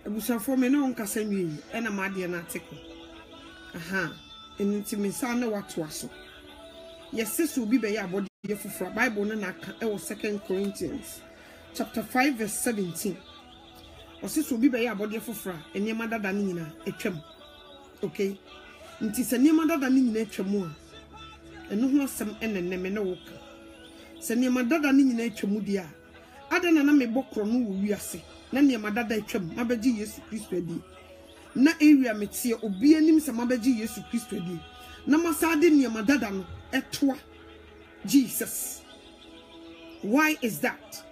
Abusa for me no on kasa nwi e na ma de na article. Aha. Enti me sa na wato aso. Yes, will be by body for Bible na e was 2 Corinthians chapter 5 verse 17. Or sis will be by body for fra and your mother than in a trim. Okay, it is a near mother than in a trim. And no some and no walk. Send your mother than in a tremudia. Other than a me bokro no we are say. None your mother die trim, Mabaji Yesu Christ ready. Na area metia obi anim se Mabaji Yesu Christ ready. Na masade near madada no etwa Jesus. Why is that?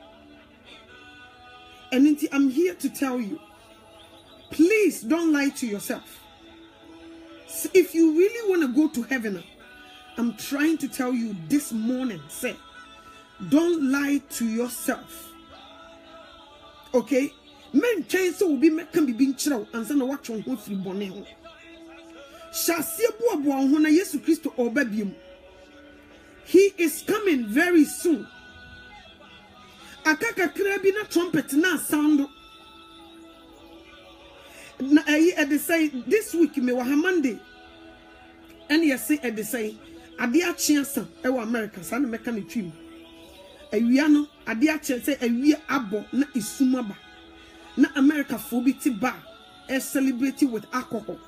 And I'm here to tell you, please don't lie to yourself. So if you really want to go to heaven, I'm trying to tell you this morning, say, don't lie to yourself. Okay? Men chance will be can be being chill and send a watch on who free bonnet. Shall see a boy when I Yesu Christ or baby. He is coming very soon. Akaka krabina trumpet na sound. Na at the say this week me wa Monday. And yes say at the say adia chance e wa America sa na meka na twim. Awia no adia chance say awia abo na isumaba. Na America fo bi ti ba e celebrate with alcohol.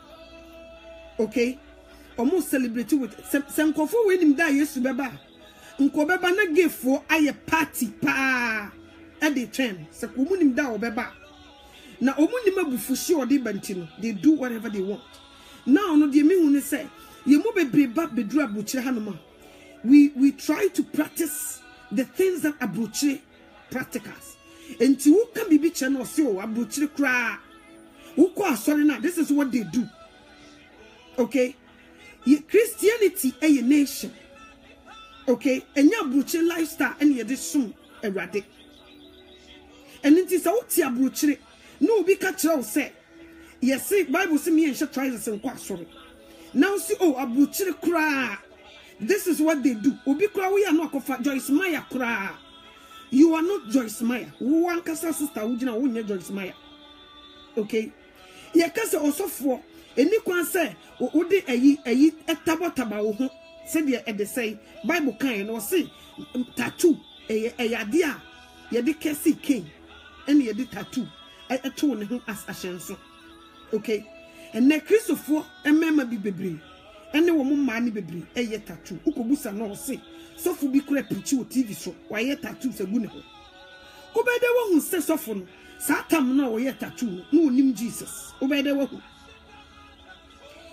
Okay? Almost celebrate with Sankofo when him die Yesu beba. Nkobeba na give for aye party pa at the trend. So him da obeba. Na omunim abufushi odi bantino. They do whatever they want. Now no de me hu say ye mo bebre ba bedru abuchire hanoma. We try to practice the things that abuchire practicals. Enti who can be channel say o abuchire kra. Who ko asori na this is what they do. Okay? Christianity a nation. Okay? And your brutal lifestyle and your soon erratic. And it is out here brutal. No be catch out say. Yes, say Bible say me and she tries and quite sorry. Now see oh a brutal cry. This is what they do. Obi cry we are not of Joyce Meyer cry. You are not Joyce Meyer. One casa sister who Joyce Meyer. Okay? Ye kasa also for any kwan say o de ayi etabotaba wo ho say de say Bible kan no say tattoo ade a ye de kesi king and ye de tattoo eto ne ho as ahyenso. Okay, and na Christopher emema bi bebre ene wo mma ne bebre eye tattoo ukobusa no say so fu bi kura preach o TV so wa ye tattoo sagu ne ho obede wo hu say so fu no satam na wo ye tattoo no onim Jesus obede wo hu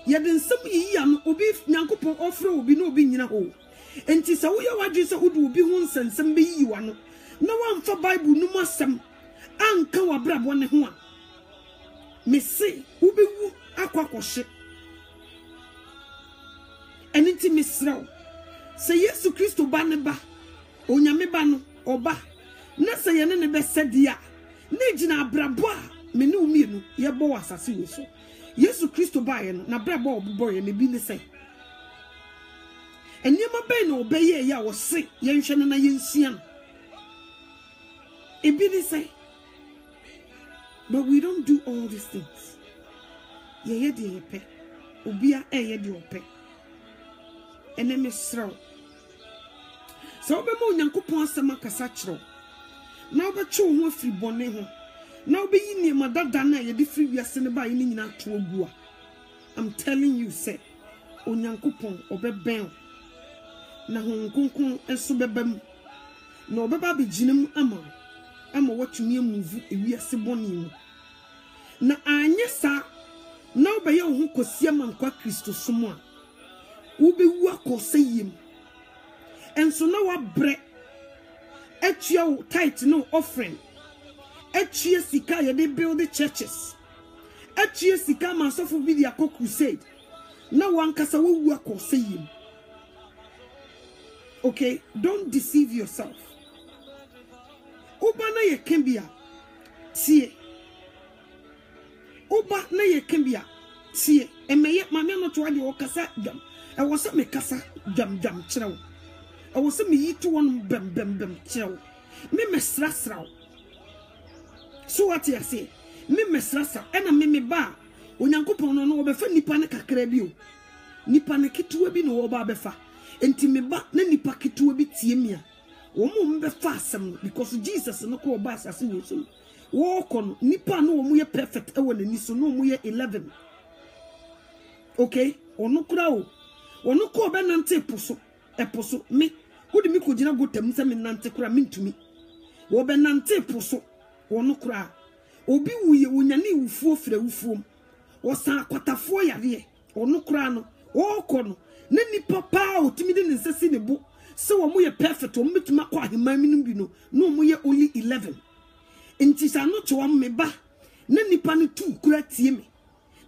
yedin some yi an obi nyankopon ofre obi no obi nyina ho enti se wo ye wadwe se wodu obi hu nsensem be yi wa no na wamfa Bible no masem anka wa brabo ne ho a me se wo be wu akwakoshe enti misraw se Yesu Kristo ba ne ba onyame ba no oba na se ye ne be sedia na gina brabo a me ne umienu ye bo wasase we so Yesu Kristo baye no na brabo oboboye ne bi ne say enyema be no obeye ya wo se ye nhwe na yensia no e bi ne say but we don't do all these things ye de ye pe obia ye de ope ene mesraw so be mo nyankopon asema kasa kiro na obeche wo ho afiri bone ho na obeyi ne madada na ye de free wiase ne ba ye nyina to ogua. I'm telling you say onyankopon obeben na honkonkon enso bebam na obeba beginem ama watumi amuvu ewiase bone mu na anyesa na obeye wo ho kosia mankwa Kristo somo a wo bewu akoseyem enso na wa bre etua wo tight no offering etua sika ye de build the churches etua sika ma so for video crusade na wankasa wo wu akoseyem. Okay, don't deceive yourself. Oba na ye kembia tie oba na ye kembia tie emeye mame no to ade o kasa dam e wo se me kasa dam kirew e wo se me yitu won bem kirew me mesrasraw so what you say me mesrasa ena me ba onyankopon no obefa nipa ne kakra bi o nipa ne ketewa bi no oba befa enti me ba na nipa ketewa bi tie me a wo mo befa asem because Jesus no ko oba asase wo so wo kono nipa no wo ye perfect e wona ni so no mo ye 11 okay ono kura o ono ko be nante poso eposo me wodi mi ko gina gotam se me nante kura mintumi wo be nante poso ono kura obi wuye wonyane wufuo fra wufuom wo san kwatafo yare ono kura no wo kono na nipa pa otimi de nsesi ne bo se wo mo ye perfect wo metuma kwa ahema minum bi no no mo ye only 11 enti sa no to me ba na nipa ne tu kura tie me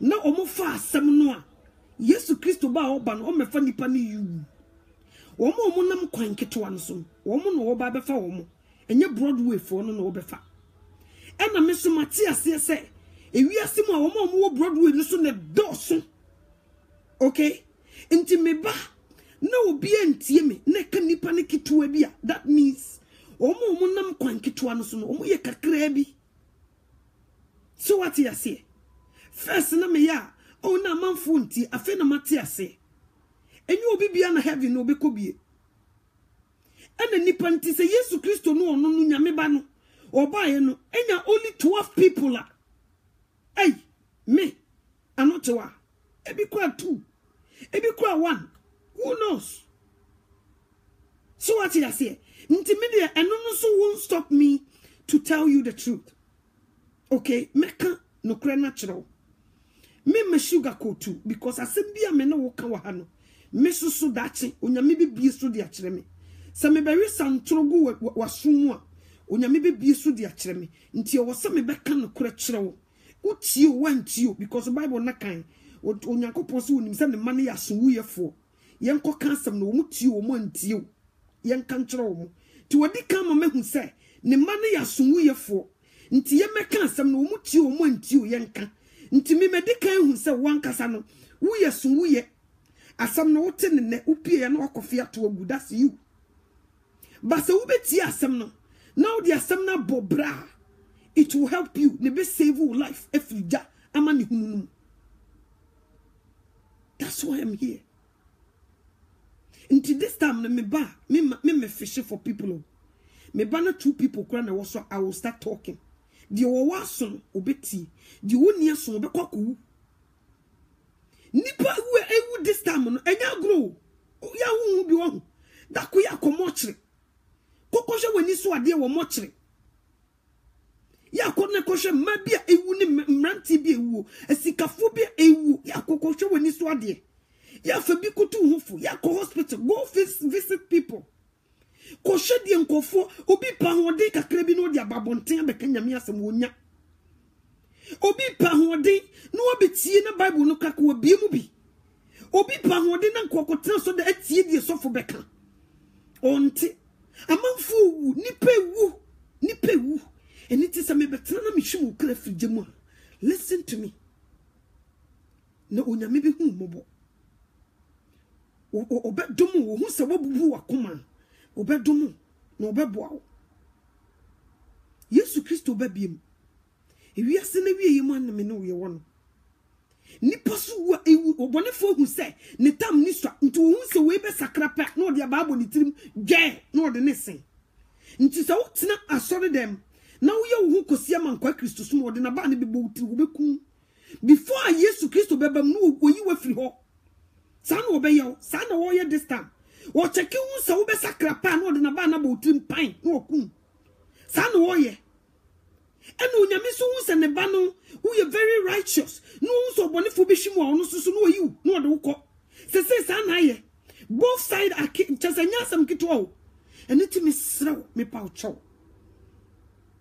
na omo fa asem no a Yesu Kristo ba oba no o mefa nipa ne yu omo nam kwan ketewa no so omo no oba befa omo enye Broadway fo no no obefa ena me so Matias se ewiase mu a omo wo Broadway no so ne doso okay enti me ba na obi antie me na ka nipa ne ketewa bi a that means omo nam kwan ketewa no so no omo ye kakra bi so what you say first na me ya o na manfo nti afi na Matias enye obi bia na heaven no obekobie ena nipa nti se Yesu Kristo no ono no nyame ba no obaye no enya only 12 people la hey me anotewa ebi kwa 2 ebi kwa 1 who knows so what you say nti me de eno no so won't stop me to tell you the truth okay meka no kra natural me sugar coat too because asembia me no wo ka wa ha no me susu dache onyame bibie so de akere me se me bewe santrogu wasumu a onyame bibie so de akere me nti wo se me beka no kra kire wo utie wantio because Bible na kan onyankopon so wonim se ne mane ya so wuyefo yenko kansem no wo mutie wo mantie yenka nkire wo ti wodi kan ma mehu se ne mane ya so wuyefo nti ye meka asem no wo mutie wo mantie yenka nti me medika hu se wankasa no wuye so wuye asam no wote ne upie na wakofia to agu that's you but se wubeti asam no now the asam na bobra it will help you ne be save your life efrija amani hununu that's why I'm here until this time me ba me fish for people me ba na 2 people kra na so I will start talking the wason obeti the woni aso obekwaku nipa we ewu this time no enya grow ya hu bi wo da ko ya komochire kokoshe wani so ade wo mochire ya ko ne koshe mabia ewu ni mranti bi ewu esikafo bi ewu ya kokoshe wani so ade ya fa bi kutu hufu ya ko hospital go visit people koshe die nkofo obi pa hode kakra bi no de ababonten be kanyame asem wonya obi pa hode no obetie na Bible no kaka obi mu bi obi pa hode na nkokotena so de atie die sofo beka onti amanfo wu nipa wu eniti se me betena na mehwemu kra frijemu listen to me na onyame bi hu mobo obedomu wo hu se wabubu wakoma obedomu na obeboa Yesu Kristo obebiem ewiase na wie yemu aneme no ye wono nipa so wa ewu obonefo hu se ne tam ni so nti wo hu se we be sakrapa na ode ababo ni tirim gye na ode ne sen nti se wo tena asore dem na wo ye wo hu kosia mankwa Kristo so ode na ba ne bebo utiri wo bekum before Yesu Kristo bebam no oyi wa firi ho sa na obeyew sa na wo ye this time wo cheki hu se wo be sakrapa na ode na ba na bo utirim pan na okum sa na wo ye and onyame so hu se ne ba no who you very righteous no so bonifo be hwimu a ono so no you no de wukọ se sa na ye both side chasanya sam kito o eniti misraw me pa ucho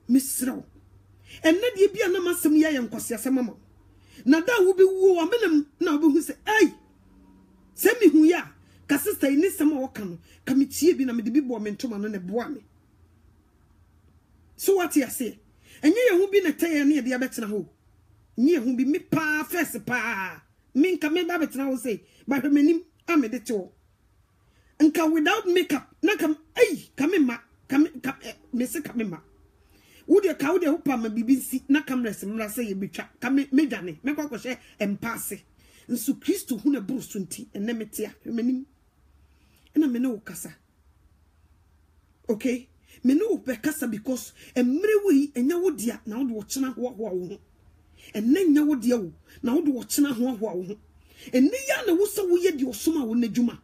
misraw enne de bia na masem ye yenkwase asem ma na da wo be wuo amenam na wo be hu se ai se mi hu ya ka sister ni sem o ka no ka me tie bi na me de bi bo me ntoma no ne boa me so what you say enye ye hu bi na teye na ye de abetena ho nye hu bi me pa first pa me nka me da betena ho say ba hwe manim amede to nka without makeup na kam ai kamema me se kamema Would ka wo de hopa ma BBC na cameras mra say ye betwa ka medwane me kwakwo hye empase nso Kristo hu na brusu nti ene metia manim ena me ne wo kasa okay me ne wo kasa because emre wi enya wo dia na wo de wo chena ho ho enne nya wo dia wo na wo de wo chena ho ho enne ya na wo sa wo ye di osoma wo na djuma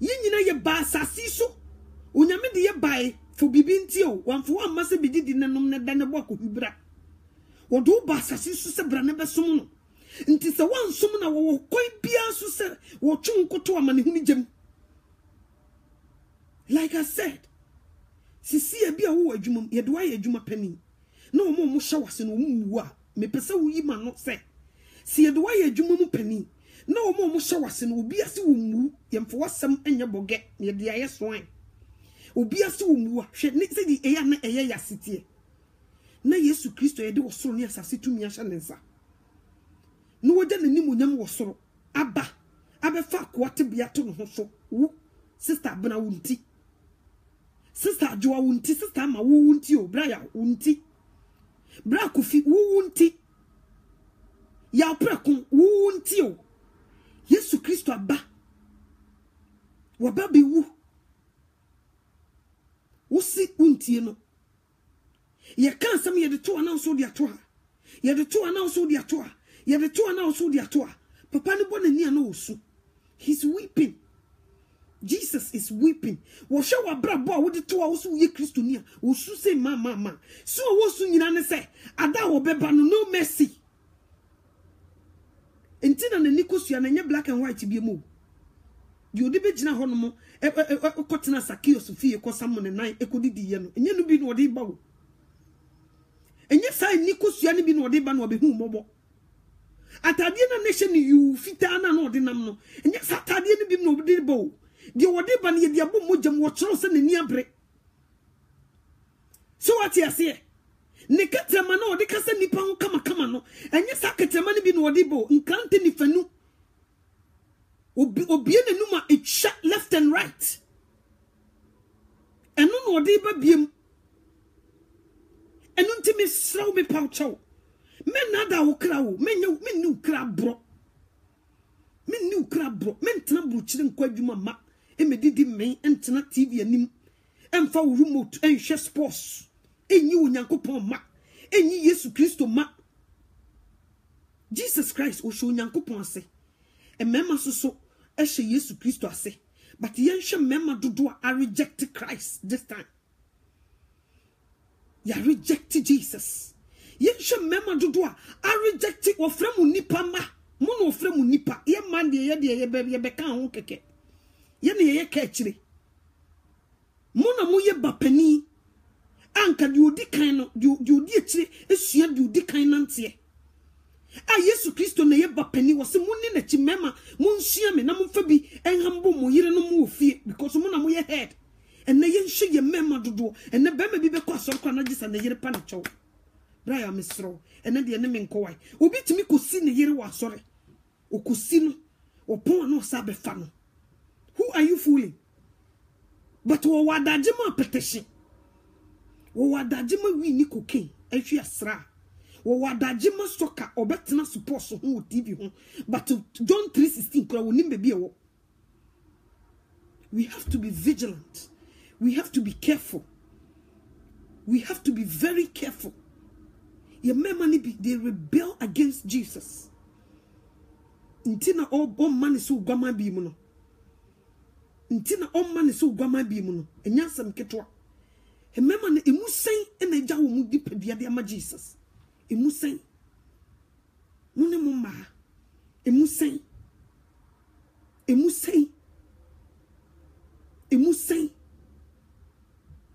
yinyina ye ba asasi so onyame de ye bae for bibi nti o wanfo amma se bididi nanom na dane bo akobibra wodo ba asasi so se bra ne besom no nti se wansom na wo koi bia so se wo twonkoto amane huni gem. Like I said, sisi e bia wo adwuma ye de wa ye adwuma pani na wo mo hye wase no mu a me pese wo yi ma no se si ye de wa ye adwuma mu pani na wo mo hye wase no obi ase wo mu ye mfo wasem enya boge ye de aye soan obi ase wo mu a hwe ne se di eya na eye ya sitie na Yesu Kristo ye de wo soro ne asase tumi ahya ne nsa no woja na nimu nyam wo soro aba abefa kwate bia to no ho so wo sister bana wunti sister joa wunti sister ma wo wunti o bra ya wunti bra kofi wo wunti ya prekun wo wunti o Yesu Kristo aba waba bi wu wosi wunti no ye kan sam ye de to ana so de ato ha ye de to ana so de ato ha ye de to ana so de ato ha papa ne bona ni ana osu he's weeping. Jesus is weeping. Wo hwe wa brabo a wo de to a wo so ye Kristo ni a wo su say ma so wo su nyina ne say ada wo beba no mercy. Entina na nikosua na nye black and white bi mu. Di odi be gina ho no mo kotena sakio sofie ko samo ne nan ekodidi ye no. Enye no bi no odi ba wo. Enye sai nikosua ne bi no odi ba no obehu mobo. Atade na nation you fita na no odi nam no. Enye satade ne bi no odi ba wo. Di wode ba ne ye abo mogam wo kyerɛ se ne ni abre so what you say ne katrama na ode kasa nipa ho kama no enye sa katrama ne bi no ode bo nkante ni fanu obie nanum a etwa left and right eno no ode ba biem eno ntimi sraw me pauchaw men nada wo kra wo menni ukra bro mentena buruchire nkwadwuma ma emedidi men entena TV anim emfa wo remote enhwe sports enyi onyankopon ma enyi Yesu Kristo ma Jesus Christ o hwe onyankopon ase emema so ehwe Yesu Kristo ase but yenhwe mema dodo a reject Christ this time ya reject Jesus yenhwe mema dodo a reject ofremu nipa ma mono ofremu nipa ye man de ye beka ho keke ye ne ye ka akire mona mo ye bapani anka di odi kan no di odi akire esua di odi kan nante a Yesu Kristo ne ye bapani wo se munni na chi mema munsua me na mfa bi enhambo mo yire no mo ofie because mona mo ye head enne ye nhwe ye mema dodo enne bema bi beko asɔrkwa na gisa na yire pa na chow bra ya mesro enne de ne menkowai obi timi kosi ne yire wa asɔre okosi no opon na osa be fa no. Who are you fooling? But wo wadajima petition. Wo wadajima wi ni cocaine. Ehwe asra. Wo wadajima soka obetena support so ho TV ho. But John 3:16 kura wonim be wo. We have to be vigilant. We have to be careful. We have to be very careful. Your memory be they rebel against Jesus. Intina all man is so gama bi mu no. Ntina omma ne so gwama bi mu no enyasam ketwa emema ne emusen ena gya wo mu dipadua de ama Jesus emusen mune mo ma emusen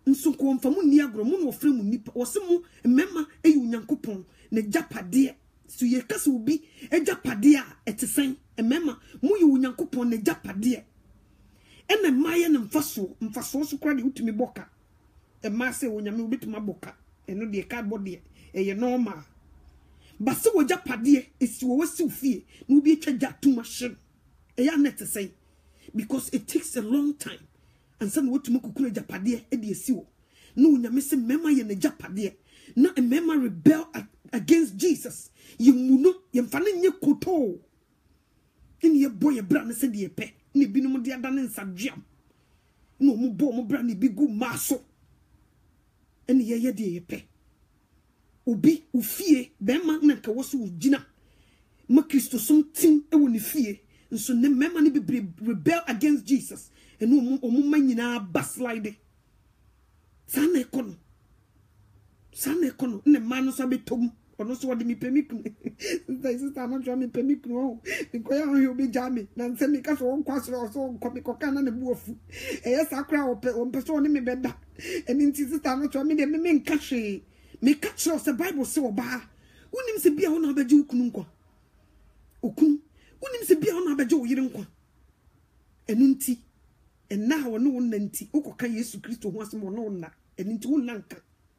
nso ko mfa mu ni agro mu no ofre mu nipa wo se mu emema eyi onyankopon ne japade so ye kase obi ejapade a etesen emema mu yi onyankopon ne japade ene maye ne mfaso so kra de utumi boka e ma se wonyame obetuma boka eno de ka bode ye normal ba se wo japade esi wo wasi ufie na obi etwa ja tuma hye e ya net because it takes a long time and some what to make kukura japade e de esi wo no nyame se mema ye ne japade na mema rebel against Jesus ye muno ye mfa ne nye koto ni ye boy bra ne se de pe ni binom de ada ne nsadwam no mu bo mu bra ne bi gu maso eni ye de ye pe obi ufie bema na ka wo so ugina ma Kristo som tin e wo ne fie nso ne mema ne bi rebel against Jesus enu omu manyina baslide sana ekono ne manu so betom ono so wode mi pemikun sister no jo mi pemikun o nko ya ho obi jami na nse mi ka so kwasoro so nko mi koka na ne buofu sa kra o pe so ne me beda eni nti sister no jo mi de me nka hwe me ka kro se Bible se oba unim se bia ho na beje ukunu nko okunu unim se bia ho na beje oyire nko enu nti enna wo no nanti ukoka Yesu Kristo ho asem no na eni nti wonanka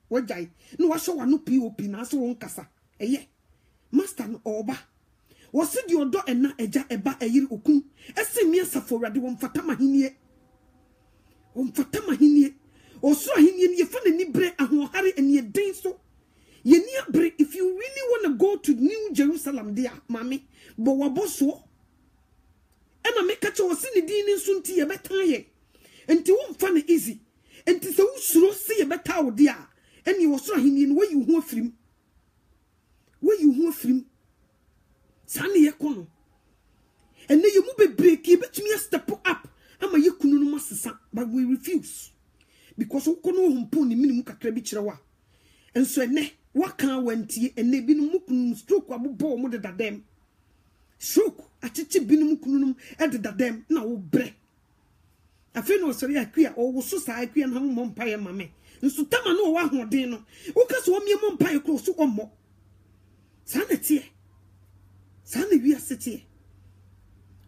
wajai no washo wa no pop na so won kasa eye master no oba wose di odo enna eja eba eyiri okun ese mi asafo won fata mahenie oso ahenie ni yefa na ni bre ahohare eni den so ye ni abre. If you really want to go to New Jerusalem there mami bo waboso ena me kache wose ni din nso nti ye betan ye enti won fa na easy enti se usuro se ye beta wo dia eni woso ahenie no wayi hu afirim sane ye kono ene ye mu bebre ki betumi step up ama ye kunu no masesa, but we refuse because we kono humpo ni minimu kakra bi kire wa enso ene waka wantie ene bi no mu kunu stroke abobo mo de dadem stroke atichi bi no mu kunu no e de dadem na wo bre afi no sori akua o wo so sa akua na mo mpa ye mame nso tama no wa hoden no wo ka so mi mo mpa ye kro so ommo sana tie sana wi asetie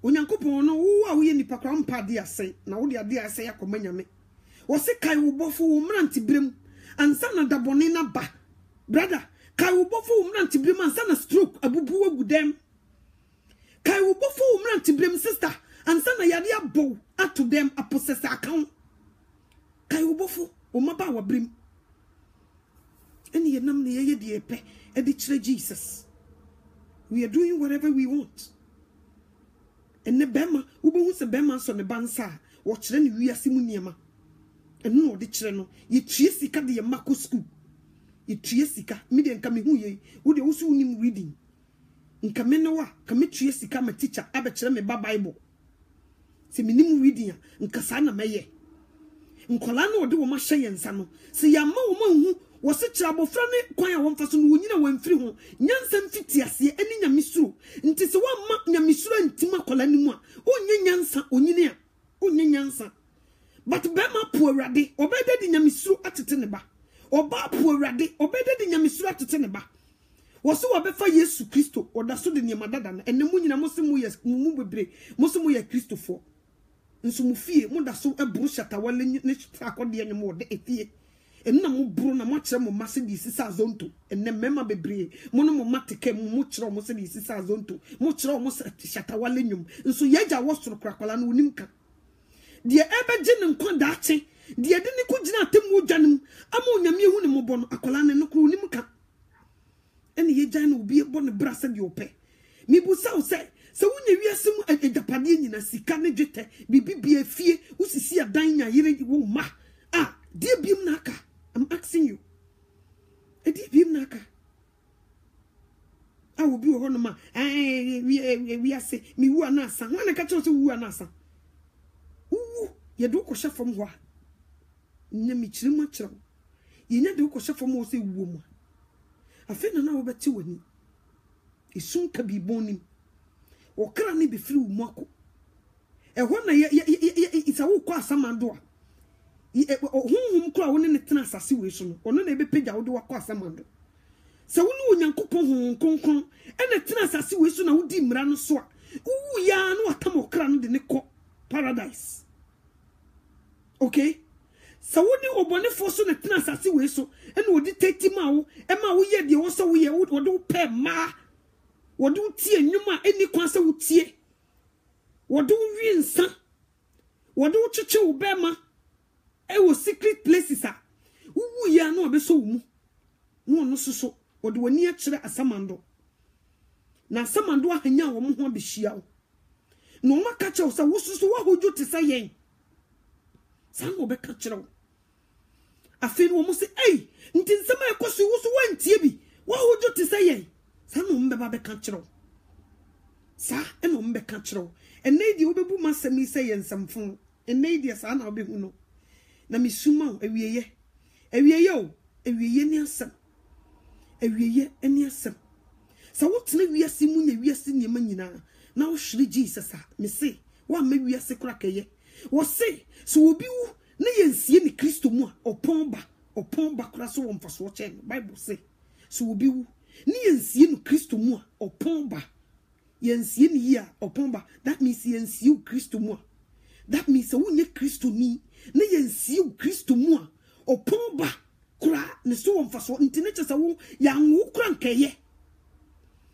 onyankopon no wo a wo ye nipa kra mpa de ase na wo de ade ase yakoma nyame wo se kai wo bofo wo mranti brem ansa na dabone na ba brother kai wo bofo wo mranti brem ansa na stroke abubu agudem kai wo bofo wo mranti brem sister ansa na yade abo ato dem aposesa account kai wo bofo o maba wa brem eni yenam ne ye de epe e di kire Jesus. We are doing whatever we want. And the bema ubo se bema so ne bansa wo kire ne wiase mu niema eno de kire no ye tue sika de ye mako school ye tue sika me de nka me hu ye wo de wo so unim reading nka me no wa ka me tue sika ma teacher abe kire me ba Bible se me nim reading nka sa na meye nkola na ode wo ma hye yensa no se ya ma wo ma hu wo se kire abofra ne kwan a wo mfa so no wonyina wamfiri ho nyansa mfiti ase eni nyamesuro nti se wo ma nyamesuro ntima kola ni mu a onye nyansa onyine a onye nyansa but bema po awrade obede di nyamesuro atete ne ba oba po awrade obede di nyamesuro atete ne ba wo se wo befa Yesu Kristo oda so de niema dada na ene mu nyina mo se mu yes mu bebre mo se mu ye Kristofo nso mu fie mo da so eburu shata wale ne akode ye mo de efie enna mo buru na mo kire mo mase di sisa zonto enne mema bebre mo no mo mateke mo kire mo se di sisa zonto mo kire mo shata wale nyum nso yeja wo soro krakwala no onim ka de ebeje ne nkon da ache de de ne ko gina atemu dwanem ama onyame hu ne mo bo no akwala ne no kro onim ka ene yeja ne obi e bo ne brasa de ope mi bu sa o se wunya wiase mu ejapade nyina sika ne dwete bibibia fie usisi adan nya yire wo ma die biem naka. I'm asking you. Die biem naka. Will be one ma. We are say me wu anasa. Wana ka cho so wu anasa. Ye do ko chef from wa. Nya mi chiri ma chiro. Ye nya do ko chef from wo say wu mu. Afi na wo beti wani. Isun ka bi bonim. O kra ni be free wu mu akọ. Ehọ na ye isa wo kwa asamando a. Hum kura woni ne tena asase we so no ono na ebe pagya wo de wakọ asamando se wo ne onyankopon hum konkon ene tena asase we so na wo di mra no so a wu ya no atam okra no de ne kọ paradise. Okay, se wo ne obonefo so ne tena asase we so ene wo di teti ma wo e ma wo ye de wo so wo ye wo de wo pe ma wo de wo tie nwuma eni kwan se wo tie wo de wo wi nsa wo de wo cheche wo be ma. Ewo secret places a wo Wu ya no obeso mu. No no soso ode wani a kire asamando. Na asamando ahanya wo mo ho abehia wo. No maka che wo sa wo soso wo hojo te sa yen. Sa no be ka kire wo. Afi no mo se ei nti nsema ekoso wo so wantie bi. Wo hojo te sa yen. Sa no mbeba be ka kire wo. Sa eno mbe ka kire wo. Ene di obebu masami se yen samfon. Ene di sa na obehu no. Na misuma awieye. Awieye o, awieye ni asam. Awieye eni asam. Sa wotena wiase mu nya wiase niema nyina. Na wo hwere Jesus a, me se, wa ma wiase kura keye. Wo se, so obi wu na yensie ni Kristo mu a, opon ba kura so wo mfaso che no. Bible say, so obi wu ni yensie ni Kristo mu a, opon ba. Yensie ni yi a, opon ba. That means yensie Kristo mu a. That means so wonye Kristo ni na yensie Kristo mu a, opon ba kura ne so wo mfaso ntine chesa wo ya nwo kura nkeye.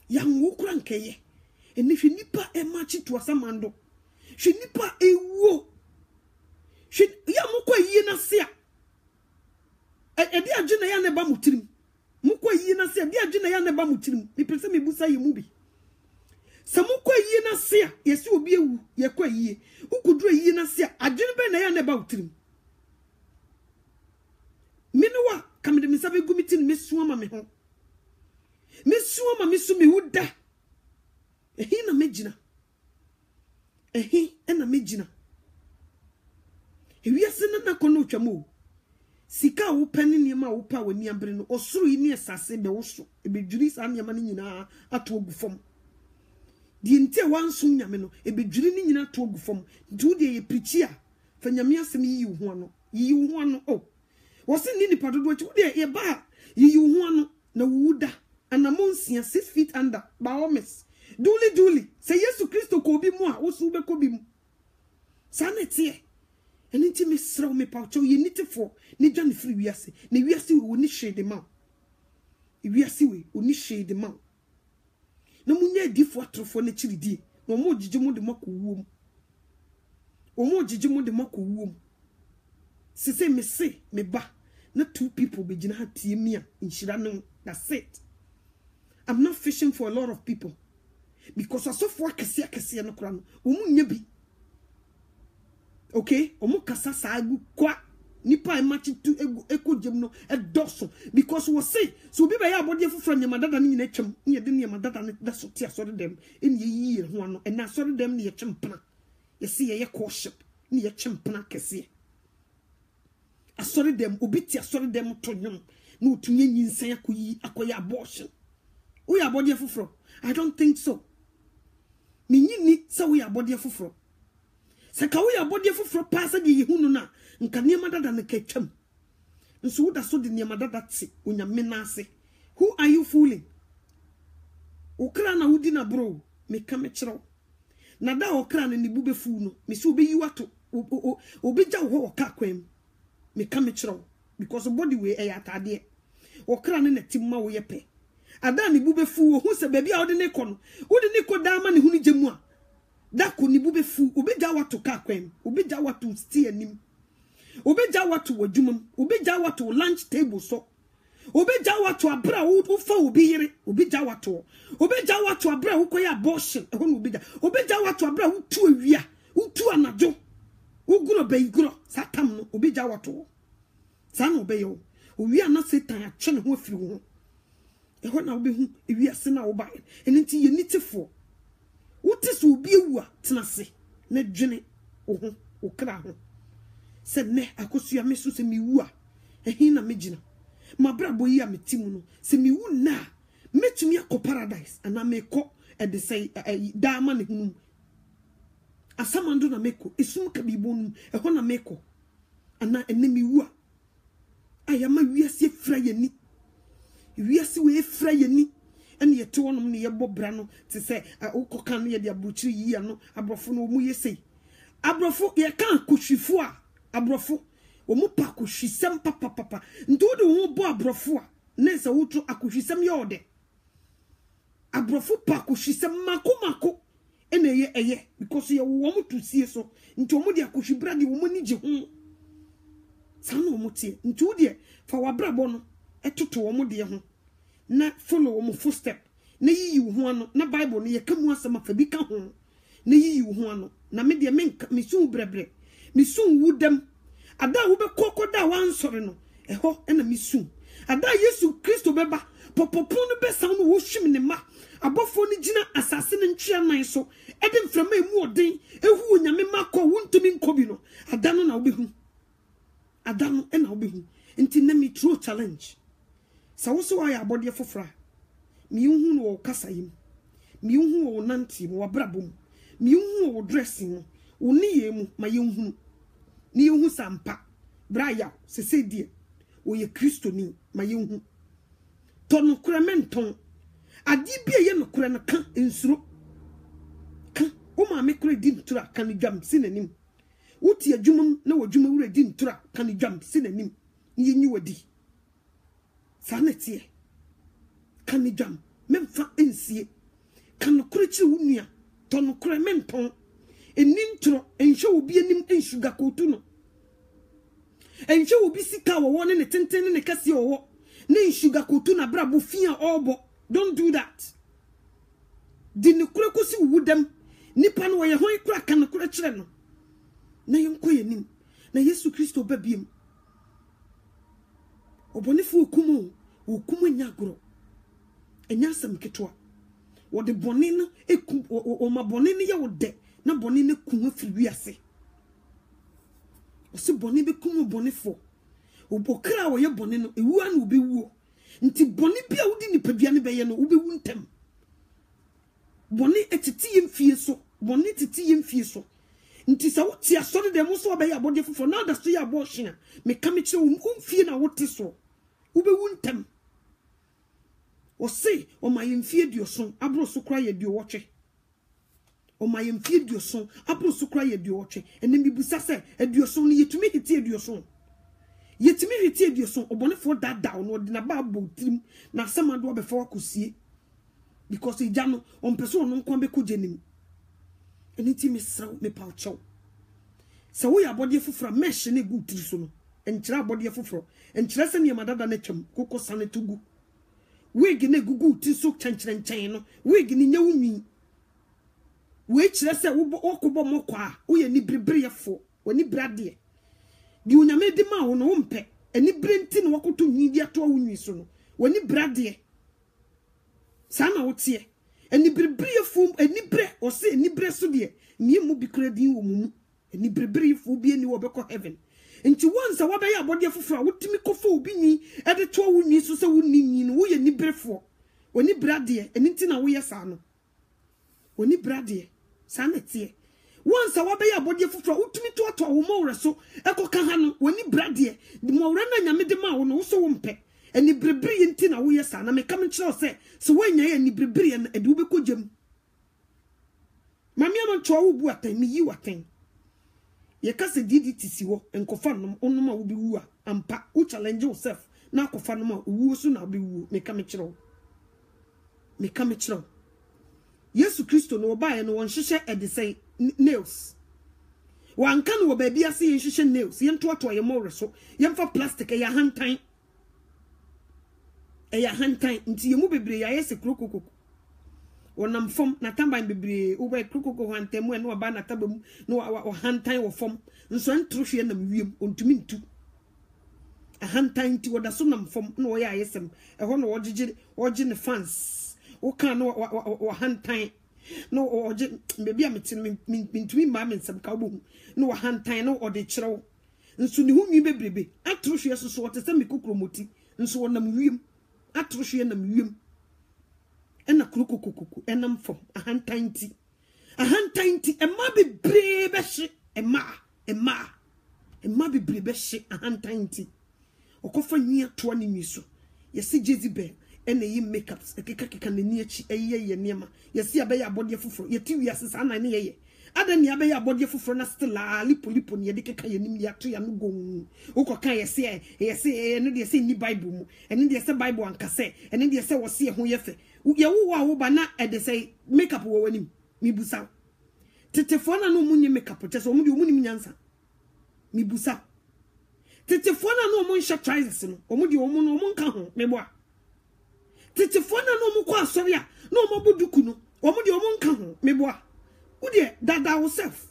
Ya nwo kura nkeye. Eni hwe nipa e machi to asamando. Hwe nipa ewo. Hwe ya mokwa yi na se a. Edi agina ya ne ba mutirim. Mokwa yi na se a, di agina ya ne ba mutirim. Mi pese me busa ye mu bi. Sa mokwa yi na se a, yesi obi ewu, ye kwa yi. Ukuduro yi na se a, agina be na ya ne ba mutirim. Minuwa kamede misabe gumitin mesuama me ho. Mesuama mesu me huda. Ehi na mejina. Ehi ena mejina. Ewiase na kono twamo. Sika wo pani niema wo pa wani abre no osoro yi ne esase be wo so. Ebedwiri sa niema ne nyina ato ogufom. Die ntie wansum nyame no ebedwiri ne nyina ato ogufom. Ntu de ye preachi a fa nyame asem yi ho ano. Yi ho ano o. Wose ni nipa dodo chi wo de ye ba yi ho ano na wuda. Anamonsia 6 feet under baomes. Duli say Yesu Kristo ko bi mu a wo su be ko bi mu. Sanete eni ti me sraw me paucho ye nitifo ni dwane free wiase na wiase we oni shade ma. Wiase we oni shade ma. Na munya edifo atrofo na chiridie na mo gigimo de mako wuom. Omo gigimo de mako wuom. Se me se me ba na 2 people be gina hatie mi a inshira no. That's it. I'm not fishing for a lot of people. Because I saw for kese no kura no. Omu nyebi. Okay? Omu kasa sagu kwa. Nipa e machi tu eko jem no e doso. Because we say so bi ba ya abode fufura nyama dada ni nyina twem. Nye de nyama dada ne da so ti asori dem. Eni yi ho ano. E na asori dem ne ye twempena. Ye se ye worship. Ni ye twempena kese. Asori dem obi ti asori dem to nyom. No tunye nyinsan akoyi abortion. We are body fufro. I don't think so. Ni sa we are body fufro. Saka we are body fufro pasa di hunu na nka niema dada na ketwam. Nso wo da so di niema dada ti onyame na ase. Who are you fooling? Okra na wudi na bro, me ka me kiro. Na da okra na ni bube fu no, me so be yiwato. Obeja wo oka kwem. Me ka me kiro because body we e atade. Okra na timma wo yepe. Ada ni bube fu wo hu se baby a ode ne ko no. Ode ne ko da ma ne hu ni gemu a. Da ko ni bube fu, obeja wato ka kwem. Obeja wato sti anim. Obeja wato wadwumam. Obeja wato lunch table so. Obeja wato abra wo fa obi yire. Obeja wato. Obeja wato abra wo koya abortion. Ehon obeja. Obeja wato abra wo tu awia. Wo tu anajo. Wo guro be iguro. Satam no obeja wato. Sa no be yo. Owi ana Satan atwe ne ho afiri ho. Ehon na obehu ewiase na wo ba. Enti ye nitifo. Wote so obi ewu a tenase na dwene wo ho wo kra ho. Se ne akosua meso se miwu a ehin na megina. Mabrabo yi a metimu no se miwu na metumi akọ paradise ana meko e de say dama ne hunu. Asamando na meko esum ka bibonu ehon na meko ana ene miwu a ayama wiase fra yani. Wiase we fra yani. And ye to one ye bobrano to say, Okokan ye de abutri ye no, abrofo no mu ye say. Abrofo ye can kushifua, abrofo, o mu pa kushisem papa, ndo de wo bo abrofo, nesa wutu akushisem yode. Abrofo pa kushisem mako, ene ye, because ye wo mu to see so, nto mu de akushibra de wo mu ni je ho. Sano motie. Ntu de fa wabrabo no etoto wo mo de ho. Na follow wo mo footstep. Na yi wo ho ano. Na Bible no ye kamu asama fa bi ka ho. Na yi wo ho ano. Na me de me sun brebre. Me sun wudam. Ada wo be kokoda wan sore no. Eho na me sun. Ada Yesu Kristo beba. Popopo no be sound wo hwim ne ma. Abofo ni gina asase ne ntwea nan so. Ede mframa emu oden. Ehu onyame makọ wontumi nkobi no. Ada no na wo be hu. Adam and I'll be who. Inti na me true challenge. Sa wo so aya abode fofra. Mi hu wo kasa yim. Mi hu wo nanti mo wabrabom. Mi hu wo dressing. Wo ni ye mu ma ye hu. Ni ye hu sampa. Braya se se die. Wo ye Kristo ni ma ye hu. Ton kura menton. Adi bia ye no kura na kan ensuro. Kan o ma me kura di ntura kan dwam sinanim. Uti adwumam na wadwuma wura di ntura kan dwam sinanim. Ye nyi wadi. Sanetie. Kan dwam memfa ensie. Kan kura chi wunua. Ton kura menton. Enintro enhwe obi anim ensuga kotu no. Enhwe obi sika wo ne tenten ne kase wo. Ne ensuga kotu na brabo fia obo. Don't do that. Di ne kura kosi wudam. Nipa no ye hon kura kan kura kire no. Na yonko yenim. Na Yesu Kristo babiem. Obonefo okumu nyagoro. Enya sam ketwa. Wo de bone no eku o ma bone ne ye wo de na bone ne ku afiri wiase. O se bone be kumu bonefo. Obokra wo ye bone no ewu an obi wuo. Nti bone bia wodi nipadua ne be ye no obi wu ntem. Bone etiti yemfie so. Bone titi yemfie so. Nti sa wuti asori de muso be ya bode fofo na da so ya abortion me ka me kire umfie na wote so ube wuntem o se o ma yemfie duoson abro so kra ye duowotwe o ma yemfie duoson abro so kra ye duowotwe ene mi busa se aduoson ni yetumi hiti aduoson obone fo dada no de na ba botim na samado be fo akosie because ijano on person no nkon be kojenim. Enti me sraw me paucho. Sa wo ya bode foforo mesh ne gu tiri so no. Enkyira bode foforo. Enkyira se ne madada na twam kokko sane tugu. Wig ne gugu tiri so kyankyerɛnkyɛn no. Wig ne nya wunwi. We kyerɛ se wo kobo mokɔ a wo ye ni brebreefo, woni brade. Di onyame di ma wo no wo mpɛ. Ani brenti no wakoto nwi di ato wunwi so no. Woni brade. Sa na wo tie. Eni brebreefo enibre o se enibre so de nie mu bikra din wo mu eni brebreefo bi eni wo beko heaven enti once wa be ya bode foforo wotimi kofo obi nyi e de to wo nyi so se wo nyi no wo ye nibrefo oni brade eni nti na wo ye sa no oni brade sa na tie once wa be ya bode foforo wotimi to wo mo wore so ekoka ha no oni brade mo wore na nyame de ma wo no wo so wo mpe eni brebere nti na wo yesa na me kam nkyerɛ se so wanya ye eni brebere na ade wo be kɔgyam mame am nto wo bu atan mi yi watan ye ka se didi tisi wo enkofa nom onoma wo be wu a ampa wo challenge yourself na akofa nom a wu so na be wu me kam nkyerɛ Yesu Kristo no ba ye no won hyehyɛ ade sei nails wanka no wo ba bia se ye hyehyɛ nails ye nto ato ye mo so ye mfa plastic ya hantan eya hantan nti yemu bebre ya yese krokokoko wonam fom na tamban bebre wo ba krokoko hantan mu eno ba na tabam no hantan wo fom nso ntrohwe na wiem ontumi ntu a hantan nti woda so nam fom no ya yesem eho no wogye ne fans wo kan no hantan no oje bebi a metin mintumi ma mensem ka wo no hantan no ode kyerɛw nso ne hu nwi bebrebe atrohwe so wote se mikokromoti nso wonam wiem atrohwe na wiem ena krokokoko enam fom ahantanti ema bebre be hye ema bebre be hye ahantanti okofa nwi ato ne nwi so yesi Jezebel ena yi makeups ekeka na ni achi eyeye niema yesi abeya abode foforo yeti wiase sa na ne yeye adani abeya abode foforo na still lipo ne yede keka yanim ya to ya no gon ukoka yesi ene de yesi ni Bible mu ene de yesi Bible ankase ene de yesi wose ye ho yefe ye wo wa wo ba na ede say makeup wo wanim mi busa tetefo na no munye makeup te so mu de mu nim nyansa mi busa Tetefoɔ na no mo nhye trousers no omo de omo no omo nka ho meboa tetefoɔ na no mo kɔ asɔre a no omo boduku no omo de omo nka ho meboa wo de dada yourself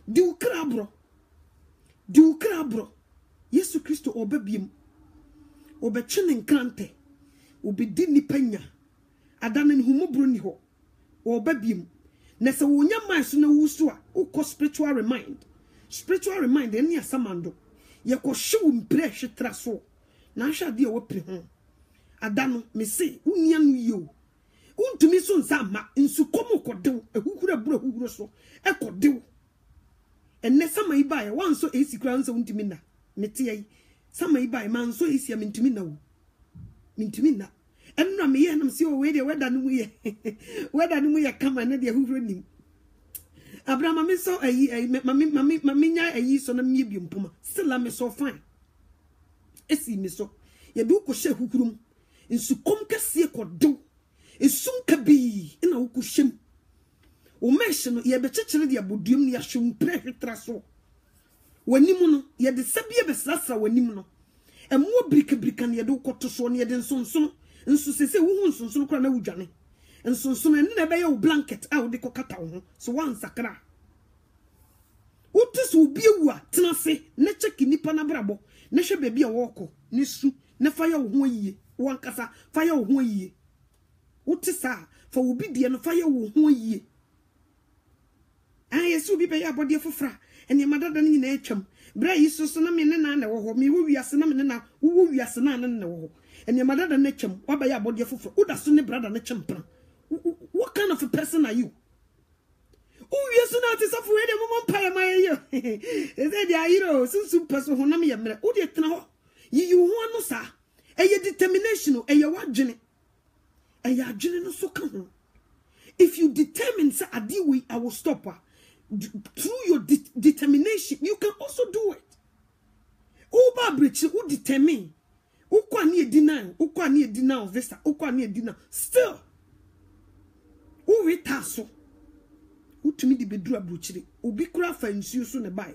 di ukrabro Yesu Kristo obebiem obetwe ne nkrante obedi nipanya adana ne humobro ni ho obebiem na se wonya man so na wusu a ukọ spiritual remind eni asamando ye ko hwe mpre hwetra so na hwa de wo pre ho adano me se unia no yo untumi so nsa ma nsukom kodew ehukura buru so ekodew enne sama ibaye wanso esikura nso untumi na mete yi sama ibaye man so esia mentumi na wo mentumi na enna me ye nam se o we de weda no mu ye kama na de ehukura nim Abraham me so mami nya ayi so na me bi mpoma still me so fine esi me so ye du ko hye hukurum nsukom kase kodew esum kabi ina wo ko hyem o mesh no ye be kyekere de aboduam ne ya hwem pre hwetra so wanim no ye de sabie be srasra wanim no emo brika ne ye de koto so ne ye de nsonson nsu sese wo hu nsonson kra na wudwane nsonson ne na be ye wo blanket a wo de kokata wo ho so wan sakra utis ubi ewu a tena se ne cheki nipa na brabo ne hwe bebi a woko ne su ne fa ya wo ho yie wankasa fa ya wo ho yie utisa fa obi de no fa ya wo ho yie yesu bi be ya bode fofra ene madada ne nyina atwam bra yesu so na me ne na wo ho me wo wiase na me ne na wo wiase na ne wo ho ene madada ne atwam wa ba ya bode fofra uda so ne brada ne chempra. What kind of a person are you? Oh, yes, not to suffer any moment. Pay my is it the hero? Some person who name you. Oh, dear, you want no, sir. A determination, a your journey. A your journey no so come. If you determine, sir, a deal with, I will stop her. Through your determination, you can also do it. Oh, Barbara, who determine? Who can you deny? Who can you deny visa? Who can you deny? Still, who retaso? Who to me the bedroom butchery? Obi craft and see so nearby.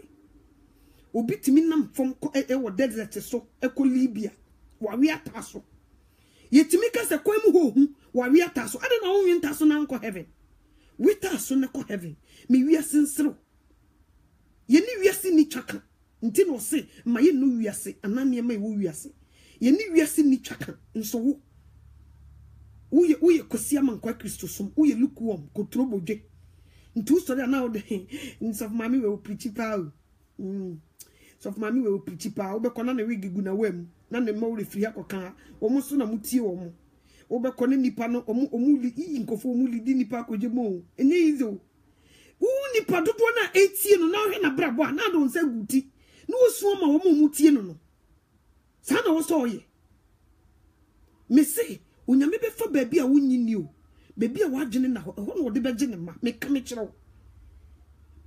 Obi to me nam from a desert so eco Libya. Warrior tasso. Yet to make us a quem home, warrior tasso. I don't know in tasso uncle heaven. We tasso nako heaven. Me we are sincere. Ye ni we are sin chaka. Until say, my no we are say, and I may we are say. Ye ni we are sin chaka. And so Uye kosiaman kwa Kristo sum uye lukewarm ko trouble je ntu story na o de of mami we preach pa so of mami we preach pa obekona na wigi gu na wam na ne ma we free akoka omo so na mutie omo obekona nipa no omu li nkofo omu li di nipa akoje mo enye izo u nipa dodo na etie no na hwe na brabo na do nsa guti na osuo ma omo mutie no sa na wo so ye me say unyame be fa baabi a wonyini o baabi a wadwene na ho no de beje ne ma me ka me kire wo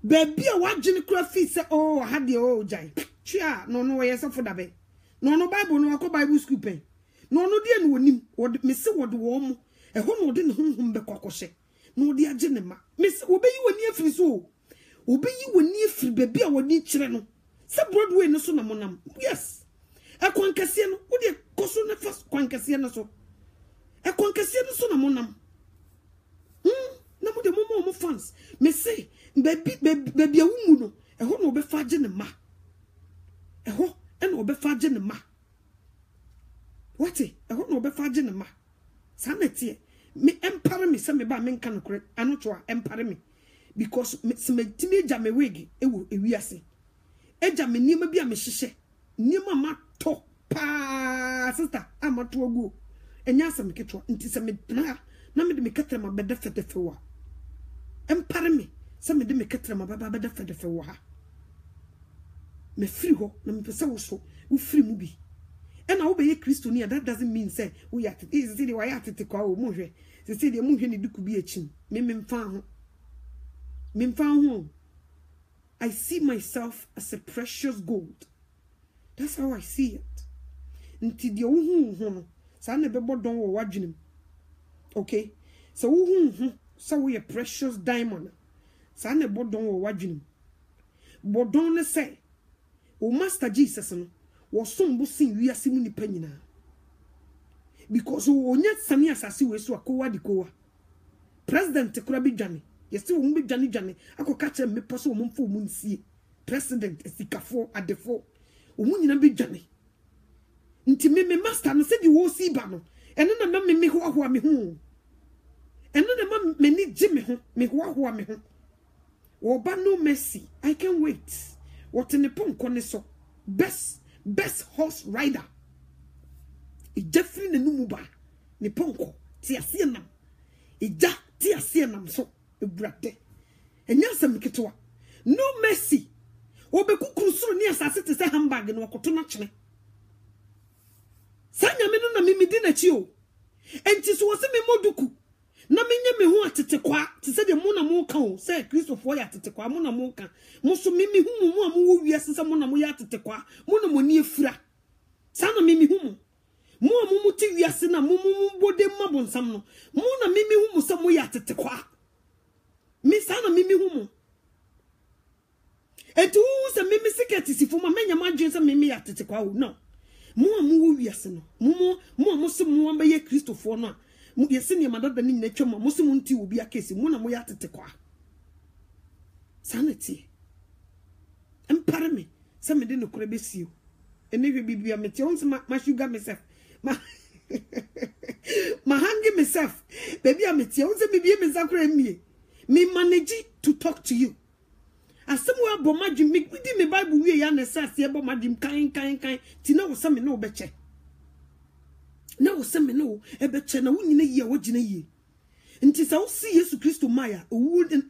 baabi a wadwene kura fi se oh ha de oh jai twa no ye se foda be no bible no akọ bible school pen no de no wonim me se wode wo mo no de ne honhom be kokose no de age ne ma me se obeyi woni afiri so obeyi woni afiri baabi a woni kire no se broadway no so na monam yes akwankase no wo de koso na fast kwankase no so ekwankase no so na monam na mo de mo fans me say baby awumu no no be faje ne ma no be faje ne ma what no be faje ne ma sanete me empare me se me ba me nka no kore anochoa empare me because se me timi eja me wigi ewu ewiase eja me niema bia me hyehye niema ma to pa sister amato agu enya asem ketwa nti se me na me de me ketre ma beda fedefe wa empare me se me de me ketre ma baba beda fedefe wa ha me free ho na me pese wo so wo free mu bi ena wo be ye Kristo ni that doesn't mean say wo ya te is the way atete kwa wo mu hwe se de mu hwe ni duku bi achim me mfa ho I see myself as a precious gold. That's how I see it. Nti de wo hu no sa na be bodon wo wadwenem. Okay, so so we a precious diamond. Sa na bodon wo wadwenem. Bodon ne say, o Master Jesus no, was some bussing we are simuni penina. Because we yet Sani Assasi we so a koa di koa. President Tekurabi Jani. Yes, still won't be Jani. I could catch a me person won't for moon see. President is the Kafo at the four. Umunina be Jani. Nti me master no said you will see bano. And then the me who me home. And then the man me need Jimmy home. Me who me home. Oba no mercy. I can't wait. What in the punk on so best horse rider. Jeffrey ne numuba ne ponko ti asienam ija ti asienam so ebrate enya asem ketwa no mercy obekukuru soro ni asase te se handbag no wakoto na kyene sanya me no na mimidi na chi o enti so wose me moduku na menye me ho atete kwa te se de mo na mo ka o se Christopher ya atete kwa mo na mo ka mo so mimi hu mo wo wiase se mo na mo ya atete kwa mo na mo ni efura sana mimi hu mo muti wiase na mo bode mabonsam no mo na mimi hu mo se mo ya tete kwa mi sana mimi hu mo etu se mimi siketi sifo ma menya madwen se mimi ya tete kwa o no mo wiase no mo se mo amba ye Christopher no mo yese ne madada ni na twema mo se mo nti obi akesi mo na mo ya tete kwa sanity empare me se me de no kore besio ene hwe bibia meti on se ma sugar myself ma hangi myself baby ameti on se bibia me zakora mie me manage to talk to you asem wa bo madwim me di me bible wie ya na sase e bo madwim kan ti na wo se me na wo beche na wo se me no e beche na wo nyina yi a wo gina yi nti sa wo si Yesu Kristo maya owu den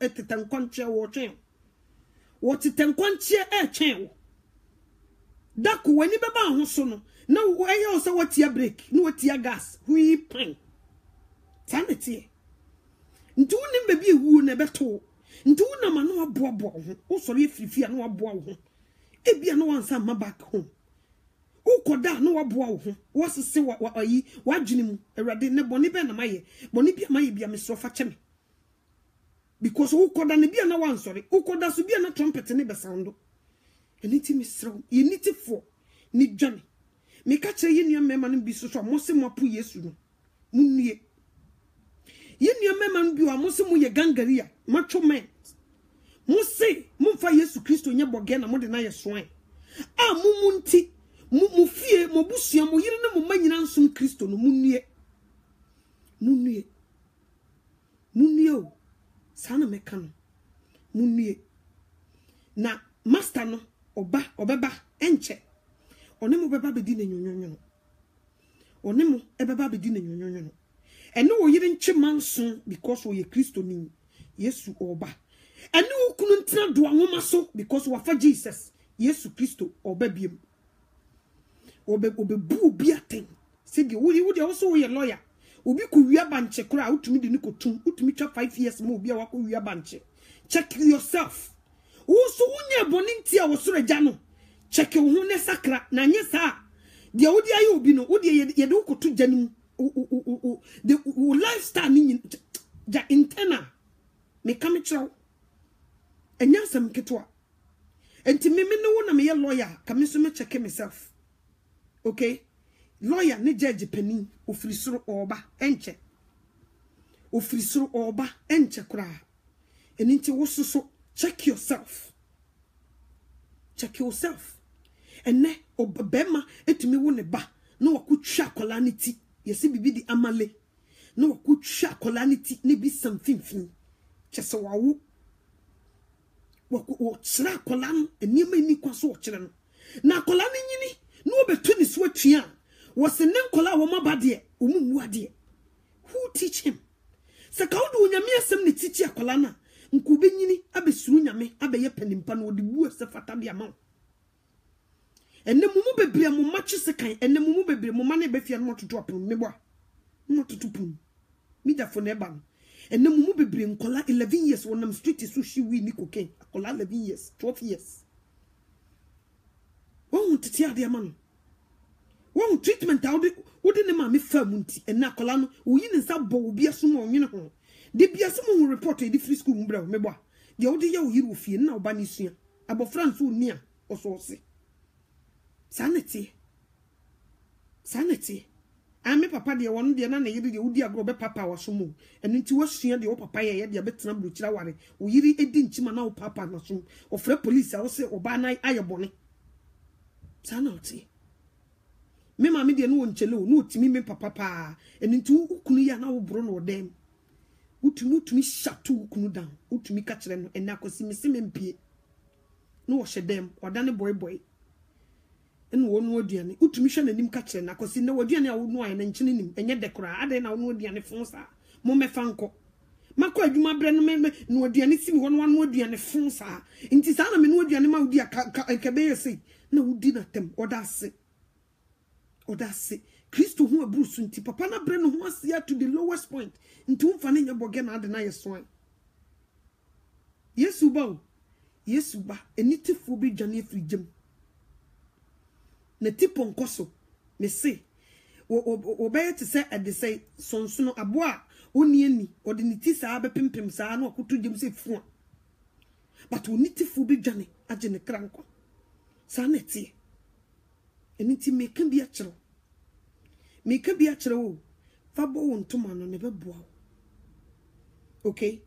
etetan kwanche wo twen wo tetan kwanche e twen dako wani beba ho so no na wo eyo so watia break no watia gas hui pan sanity ntu ne bebi ewu na beto ntu na ma no aboabo ho wo sori efirifia na waboa ho ebia no wansa ma back home ukoda no waboa ho wo sese wa ayi wadwene mu awrade ne boni be na maye boni bia maye bia me so fa cheme because ukoda ne bia na wansori ukoda so bia na trumpet ne be soundo eniti misro yeniti fo ni dwane me ka kire yenua mema no bi so so mo se mo apu Yesu no munnie yenua mema no bi wa mo se mo ye gangaria macho men mo se mo fa Yesu Kristo nye boge na mo de na ye soan a mumunti mu fie mo busua mo yire na mo manyina nsom Kristo no munnie o sana meka no munnie na master no obeba enche onemo beba bedi na nyonyonyo onemo ebeba bedi na nyonyonyo ene wo yire nche manso because wo ye Kristo ni Yesu oba ene wo kunu ntina do anwoma so because wo fa Jesus Yesu Kristo oba biem obebu bi aten se de wo de also wo ye lawyer obi ko wia banche kura utumi de ni kotum utumi twa 5 years mo obi a wako wia banche check yourself wo so wonye boninti a wo soro gya no check wo ho ne sakra na nye sa de wodi aye obi no wodi ye de wokoto gya nim the lifestyle ni ja internal me come chiro enya sam ketwa enti me no wo na me ye lawyer ka me so me check myself okay lawyer ne judge pani ofiri soro oba enche ofiri soro oba enche kura enti wo so check yourself. Check yourself. And ne obema etumi wo ne ba no wakutwa kola ne ti yesi bibi di amale no wakutwa kola ne ti ne bi samfinfin chese wawo wo tsra kola no eniema ni kwaso wo kire no na kola ne nyini no obetu ni so atua wo se ne kola wo mabade omumu ade who teach him se ka wo do nyame asem ne titi akola na nkube nyini abesuru nyame abeye panimpa no odi bu se fata de ama enne mumu bebre mu machi sekan enne mumu bebre mu mane befia no toto apon mebo no toto pun mi da fo neba enne mumu bebre nkola 11 years wonam street so shi wi ni cocaine akola 11 years 12 years won titi ade ama no won treatment wodi ne ma me fa mu nti enne akola no oyi ne nsa bo obi aso mo onwene ho de biase mo report e di free school mbra mebo de wodi ya oyiri ofie na oba ni sua abofra nso oni a oso ose Sanity. Ame papa de won de na yiri de wudi agro be papa wasomo enu nti wasua de wo papa ye de betena bruchira ware wo yiri edi nchima na wo papa na so ofre police a wo se oba na ayebone sanity me ma me de no nchele o no otimi me papa pa enu nti ukunu ya na wo bro no dem utumi shatu ukunu down utumi ka kire no ena akosi me se mempie no wo hyedem odane boy en wonu aduane utumi hwe nanim ka kire na akosi na waduane a wonu aye na nkyene nim enye dekora ade na wonu aduane fon sa mo mefa nko makọ adwuma bre no me no aduane si mi wonu wanu aduane fon sa nti sa na me no aduane ma wudi aka be yesi na wudi na tem odase Kristo hu abrusu nti papa na bre no ho asia to the lowest point nti umfa ne nyaboge na ade na yeso Yesu ba enitifo bi dwane afrijem na tipo nkoso me se obeye te se ade se sonsono aboa oni ani ode ni ti saa be pimpim saa na okoto jem se fu but onitifo bi dwane age ne kranko saa na tie eniti meka bi akere o fa bo wontoma no ne beboa okay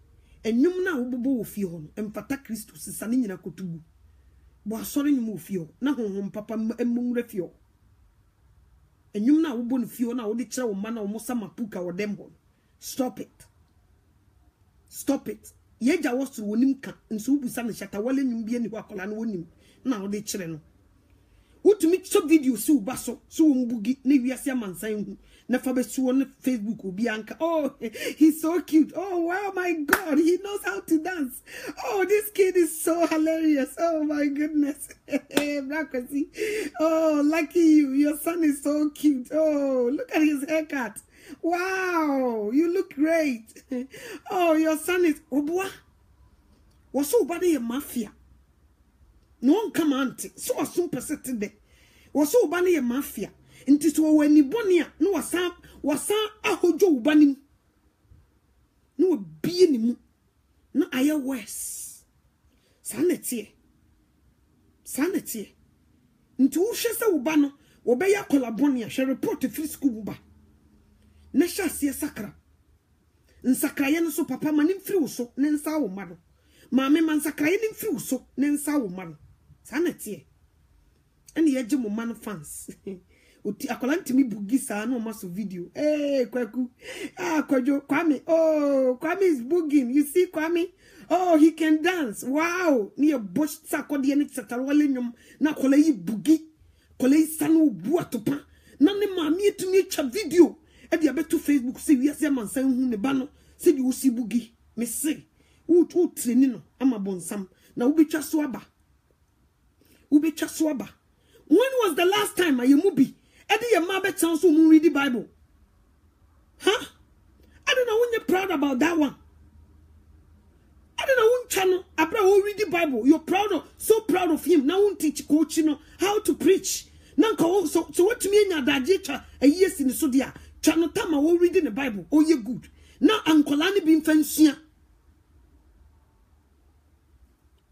enwum na wobobo wo fie ho no emfata Kristo sisa ne nyina kotugu bo asori nyum wo fie ho na honhom papa emmunwura fie ho enwum na wobo no fie ho na wo de kire wo ma na wo musa mapuka wo dembo stop it yeja wo so wonim ka nso wubusa ne shata wale nyum bia ni ho akola na wonim na wo de kire no utumi so video si ubaso so wombugi na wiase amansan hu na fa besuo na Facebook obi anka oh he's so cute oh wow my god he knows how to dance oh this kid is so hilarious oh my goodness Brakwasi oh lucky you your son is so cute oh look at his haircut wow you look great oh your son is obwa waso bade mafia no come auntie so asum pesete de wo so uba ne ye mafia nti so wani boni a no wasa ahojo uba nim no bie ni mu na aye wes sanete nti wo hwe se uba no wo be ya kola boni a hwe report free school uba na hwa se sakra nsakra ye no so papa manim free wo so ne nsa wo ma no maame man sakra ye ni free wo so ne nsa wo ma no sanete ani yeje mo man fans oti akola ntimi bugi sa na o maso video kwaku kwajo Kwame oh Kwame is bugging you see Kwame oh he can dance wow ni bosh sakode ni tsatarwale nyom na akola yi bugi akola yi sanu bu atopa na ne maami etumi etwa video e dia beto Facebook se wiase amansan hu ne ba no se di usi bugi me se wo training no ama bonsam na wo betwa so aba when was the last time ayemubi edi ye ma be chance so read the Bible huh I don't know when you're proud about that one I don't know when channel abra wo read the Bible you're so proud of him now won teach coach you know how to preach nanka so what me nya daje twa yes ni so dia channel tama wo reading the Bible oh ye good now ankola ni bi mfansua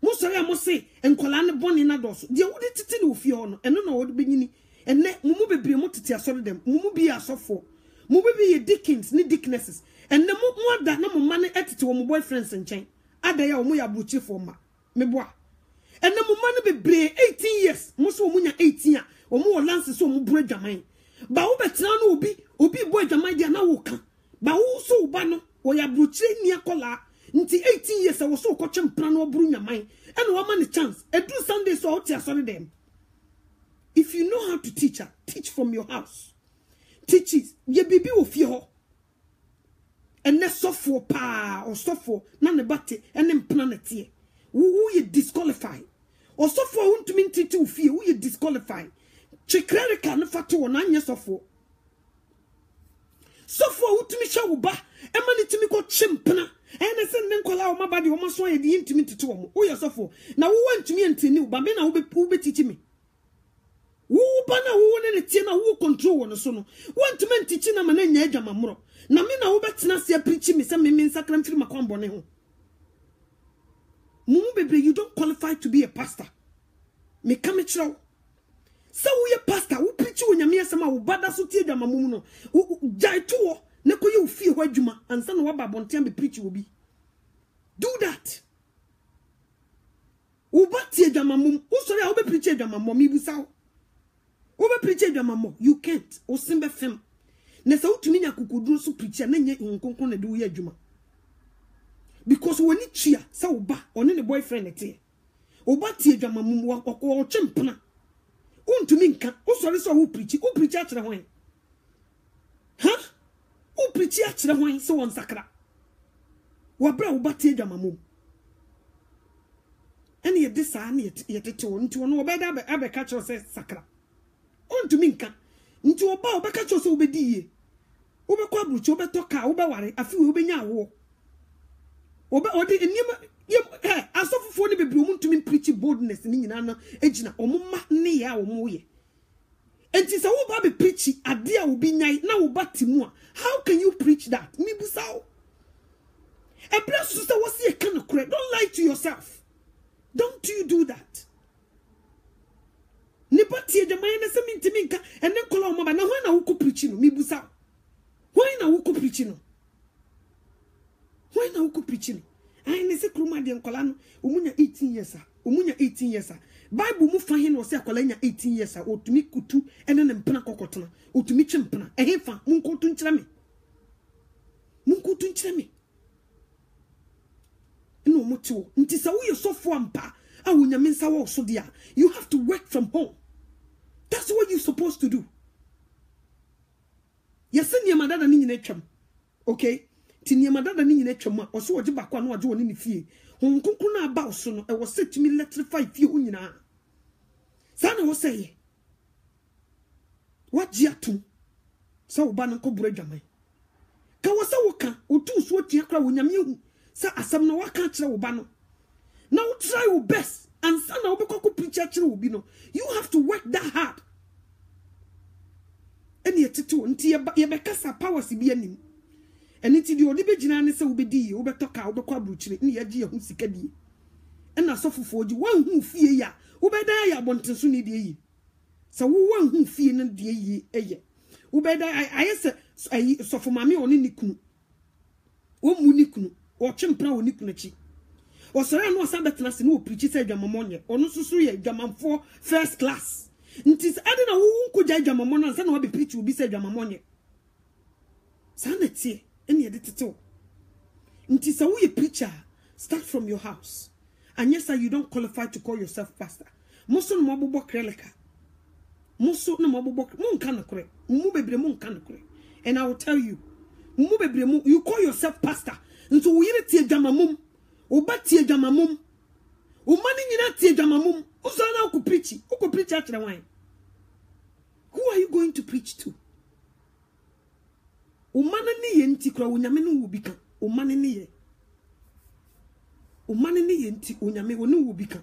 Musori amose enkola ne boni na doso de wodi titi ne ofie ho no eno na wodi benyini enne mumu bebre mo titi asori dem mumu bi asofo mumu bi ye deacons ni deaconesses enne mo ada na mo mane etiti wo mo boyfriends nchen ada ya wo mo ya buchi for ma meboa enne mo mane bebre 18 years mo so mo nya 18 a wo mo lance so mo bro adwaman ba wo betena no obi boy adwaman dia na wo ka ba wo so ba no wo ya buchi ni akola nti 18 years awo so koche mpra no buru nyaman and wo man chance edu Sunday so out here sorry them if you know how to teach from your house teach it ye bibi wo fie ho enne sofo pa or sofo na ne bate enne mpna na tie wo ye disqualify or sofo huntumi ntiti wo fie wo ye disqualify chikrerika na fato na anye sofo huntumi sha wo ba ema ne timi ko chimpna ene se ne nkola o mabadi o maso ye di ntimi tete wo wo yesofo na wo wantumi antini ba me na wo be teach me wo ba na wo ne tie na wo control wo no so no wantumi antichi na ma na nya adwama mro na me na wo betena se preach me se me nsakra mfiri makwambo ne ho mumu bebre you don't qualify to be a pastor me come chiro So we a pastor who preach when you sama wo bada so tie dwama mum no jai to ne ko ye ofie ho adwuma ansa no waba bonten be preach will be. Do that. Wo ba tie dwama mum wo sori a wo be preach dwama mum ibusa wo be preach dwama mum you can't o simbe fem ne sa utumi nya kokoduro so preach na nye nkonkon na de wo ye adwuma because when it chia sa wo ba one ne boyfriend ete wo ba tie dwama mum wo ko chempna untumi nka wo sori so wo preach akere hwan wo preach akere hwan so won sakra wo bra wo ba tie dwama mum ene ye disa na ye tete wo nti wo be da be ka cho se sakra untumi nka nti wo ba wo be ka cho se wo be diye wo be kwa bruchi wo be toka wo be ware afi wo be nya wo be odi enima asofofo ne bebre omuntumi preach boldness ni nyina na egina omumma ne ya omuye enti se wo ba be preach ade a wo bi nyai na wo batimu a how can you preach that mi busawo e bless you say wo see e kan kure don't lie to yourself don't you do that ne batie de man na se mintimi nka ene kola o maba na ho na wo ko preach no mi busawo ho na wo ko preach no ho na wo ko preach no I ne se kruma de nkola no omunya 18 years a omunya 18 years a Bible mu fa he no se akola nya 18 years a otumi kutu ene ne mpena kokotena otumi twempena ehefa munkotu nkyere me no motiwo nti sa wo yesofo ampa a wonyame nsa wo so dia you have to work from home. That's what you're supposed to do. Yes ni amadada ni nyina twam okay ti ni amadada ni nyina twam a oso oje bakwa na oje woni ne fie honkonkun na aba oso no e wo setimi electrify fie ho nyina sana wo sey waji atum sa wo ba no ko bura dwaman ka wo sa wo ka otu so tia kra wo nyame hu sa asam no waka kire wo ba no na wo try your best and sana wo be ko preach kire wo bi no you have to work that hard. Eni etetu nti ye be kasa powers bi anim eni ti di odi be gina ne se wo be di wo be toka wo be kwa bruchire ni ye gi ye hu sika die ena sofofo ogi wan hu fie ya wo be dan ya bontenso ni die yi se wo wan hu fie ne die yi eye wo be dan ayese sofo mame oni nikunu wo mu nikunu wo twempra wo nikunu chi wo sore no sa betena se no wo preach se dwamamonye ono susu ye dwamamfo first class nti ade na wo nkoja dwamamo na nsa na wo be preach obi se dwamamonye sanete ene ye detete nti sa wo ye preacher start from your house and yes you don't qualify to call yourself pastor muso no mabobọ kreleka muso no mabobọ mu nka na kore mu bebre mu nka na kore and I will tell you mu bebre mu you call yourself pastor nso wo yire tie dwamamom wo ba tie dwamamom wo mani nyina tie dwamamom uso na uko preach akere wan. Who are you going to preach to? Umane ni ye nti kura unyame no wubika. Umane ni ye. Umane ni ye nti unyame wo no wubika.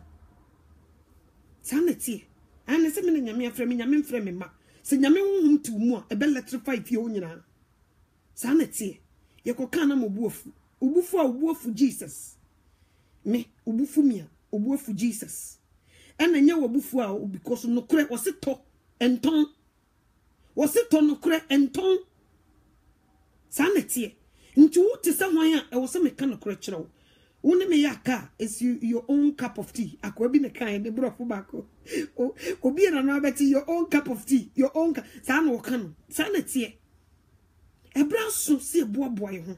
Sanete. Ane se me nyame afre me nyame mfre me ma. Se nyame honhum ti mu a ebe electrify fie wo nyina. Sanete. Ye koka na mobuofu. Ubufu Jesus. Me ubufu mia, ubufu Jesus. Ene nye wabufu a because no kure osito enton. Wasito no kure enton. Sanete. Nti wo te se hwan a e wo se me ka no kure kire wo. Wo ne me yaka is your own cup of tea. Akwa bi ne kan de brofo bako. Obi na no abeti your own cup of tea. Your own sa na wo ka no. Sanete. Ebraso se boaboa ye ho.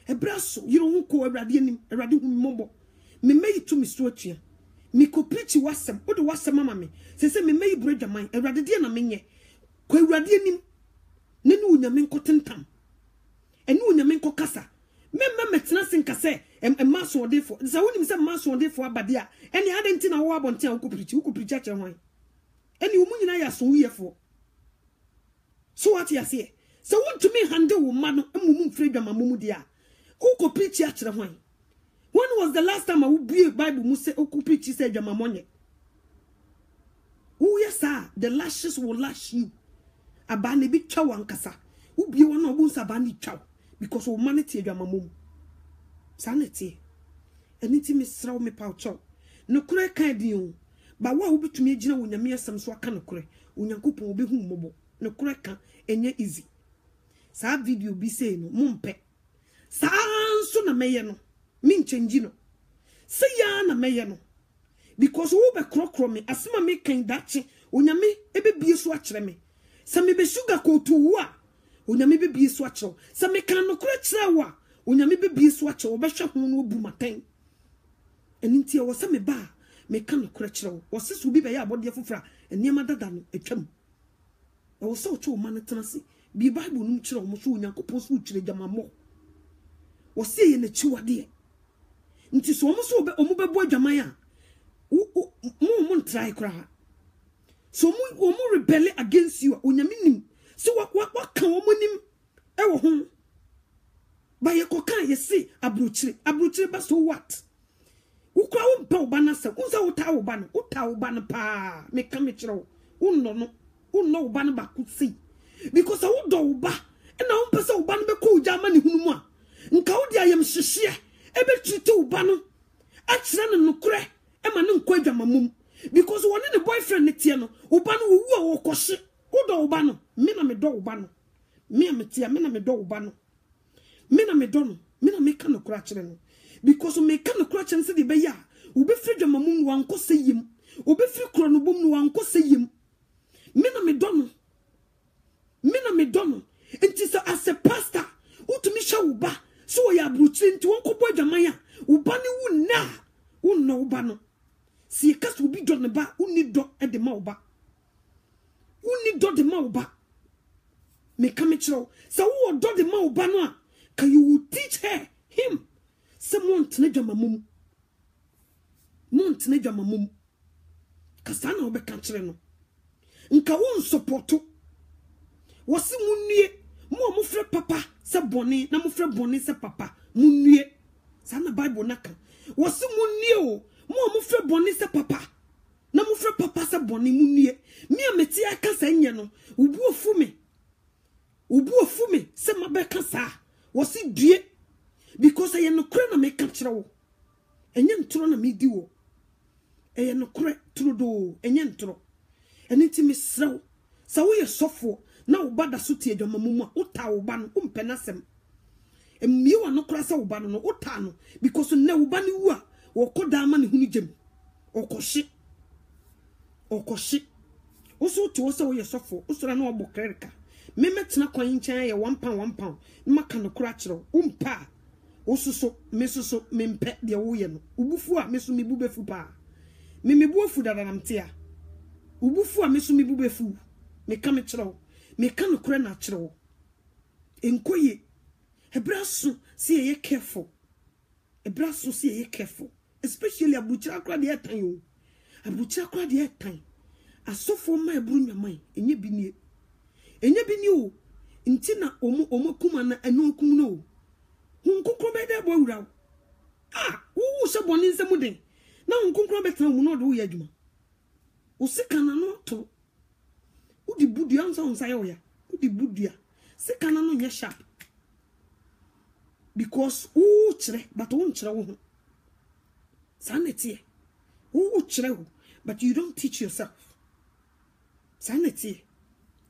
Ebraso yiro ho ko awrade anim, awrade hu mmobọ. Me meyi to me so atua. Me ko preach wasem, wo de wasem mama me. Se me meyi bro dwaman, awrade de na menye. Ko awrade anim. Ne nu nyame nkotentam. Enu nyame nkokasa. Memma metena senkase maso odefo. Za wonim se maso odefo abade a. Eni adenti na wo abonten wo ko preach a kire hwan. Eni wo munyina ya so wuyefo. So what you say? So want to me handle wo ma no amumu mfre dwamamomu dia. Wo ko preach a kire hwan. When was the last time I would be a Bible mu say wo ko preach say dwamamonye? Oh yes sir, the lashes will lash you. Abane bi twa wankasa. Wo bi won obu sabani twa because wo manity dwamamomu. Sanity. Eniti me sraw me pa twa. No kure kan di o. ba wa wo betumi agina wo nyame asem so aka nokore onyankopon obehu mmobo nokore ka enye easy sa video bi say no mumpe sa nso na meye no min change no say ya na meye no because wo be krokro me asema me kan dache onyame ebe bie so akere me se me be sugar ko to wo a onyame be bie so akere se me kan nokore kire wo a onyame be bie so akere wo be hwe ho no obu maten eni ntia wo se me ba me kan nokore kire wo wo se so bi be ya abode fofra eniema dada no atwam e wo se o cho man tenase bi bible num kire wo so onyankopon so kire jamamo wo se ye na chiwade nti so wo so omo be bo adwaman a mo try kra so mo rebel against you onyame nim so wa kan wo nim e wo ho ba ye ko kan ye se abrochire ba so what wo kra wo mpa wo ba na se wo sa wo ta wo ba no pa me ka me kire wo no wo ba no ba ku sei because wo do wo ba e na wo pese wo ba no be ko ujama ne hunu mu a nka wo dia yem hyehye e be trite wo ba no a kire no nokre ema no nkwa adwamamum because one the boyfriend ne tie no oba no wo wu wo kɔhye wo do oba no me na me do oba no me ametia me na me do oba no me na me do no me na me ka no kura kire no because me ka no kura kire se de be ya wo be firi adwamamum no anko seyim wo be firi kuro no bom no anko seyim me na me do no enti so as a pastor wo to me sha wo ba so wo ya abruchire enti won ko bo adwaman a wo ba ne wu na wo no wo ba no si ekas will be done ba uni do e de ma oba uni do de ma oba me come chiro so wo do de ma oba no a can you teach him someone tene dwamamum kasa na obe ka kire no nka wo supporto wo si munue mo frɛ papa se boni na mo frɛ boni se papa munue sa na bible naka wo si munue o mo frɛ boni se papa na mo frɛ papa se boni munue me ameti aka sa nye no ubu ofu me se mabeka sa wo si due because ye no kure na me ka kire wo enye ntoro na me di wo eye no kure turo do enye ntoro eni ti me srew sa wo ye sofo na wo bada so tie adwamamum a wo ta wo ba no umpe na sem emi wo no kura sa wo ba no wo ta no because na wo ba ni wu a wo koda ma ne hunu gem okohye wo so to wo se wo ye sofo wo sora na wo bokrerika me metena kwan nkyɛn yɛ 1 pound maka no kura kyerɛ umpa wo soso me mpɛ de wo ye no ubufu a me so me bubefu pa me buafu dada namte a ubufu a me so me bubefu me ka me kyerɛ me ka no kura na kyerɛ wo enkoye ebraso see ye careful especially abuchira kra de etan yo abuchira kra de etan asofo ma eburu nyaman enye bi nie o ntina omo kuma na enu okum no hunkukro be de bowura wo se boni nsem den na hunkukro be tan mu no do ye adwuma wo sika na no to wo di budu ansa onsa ye oya wo di budu sika na no nye sharp because wo kire but wo nkire wo ho sanity wo kire wo but you don't teach yourself sanity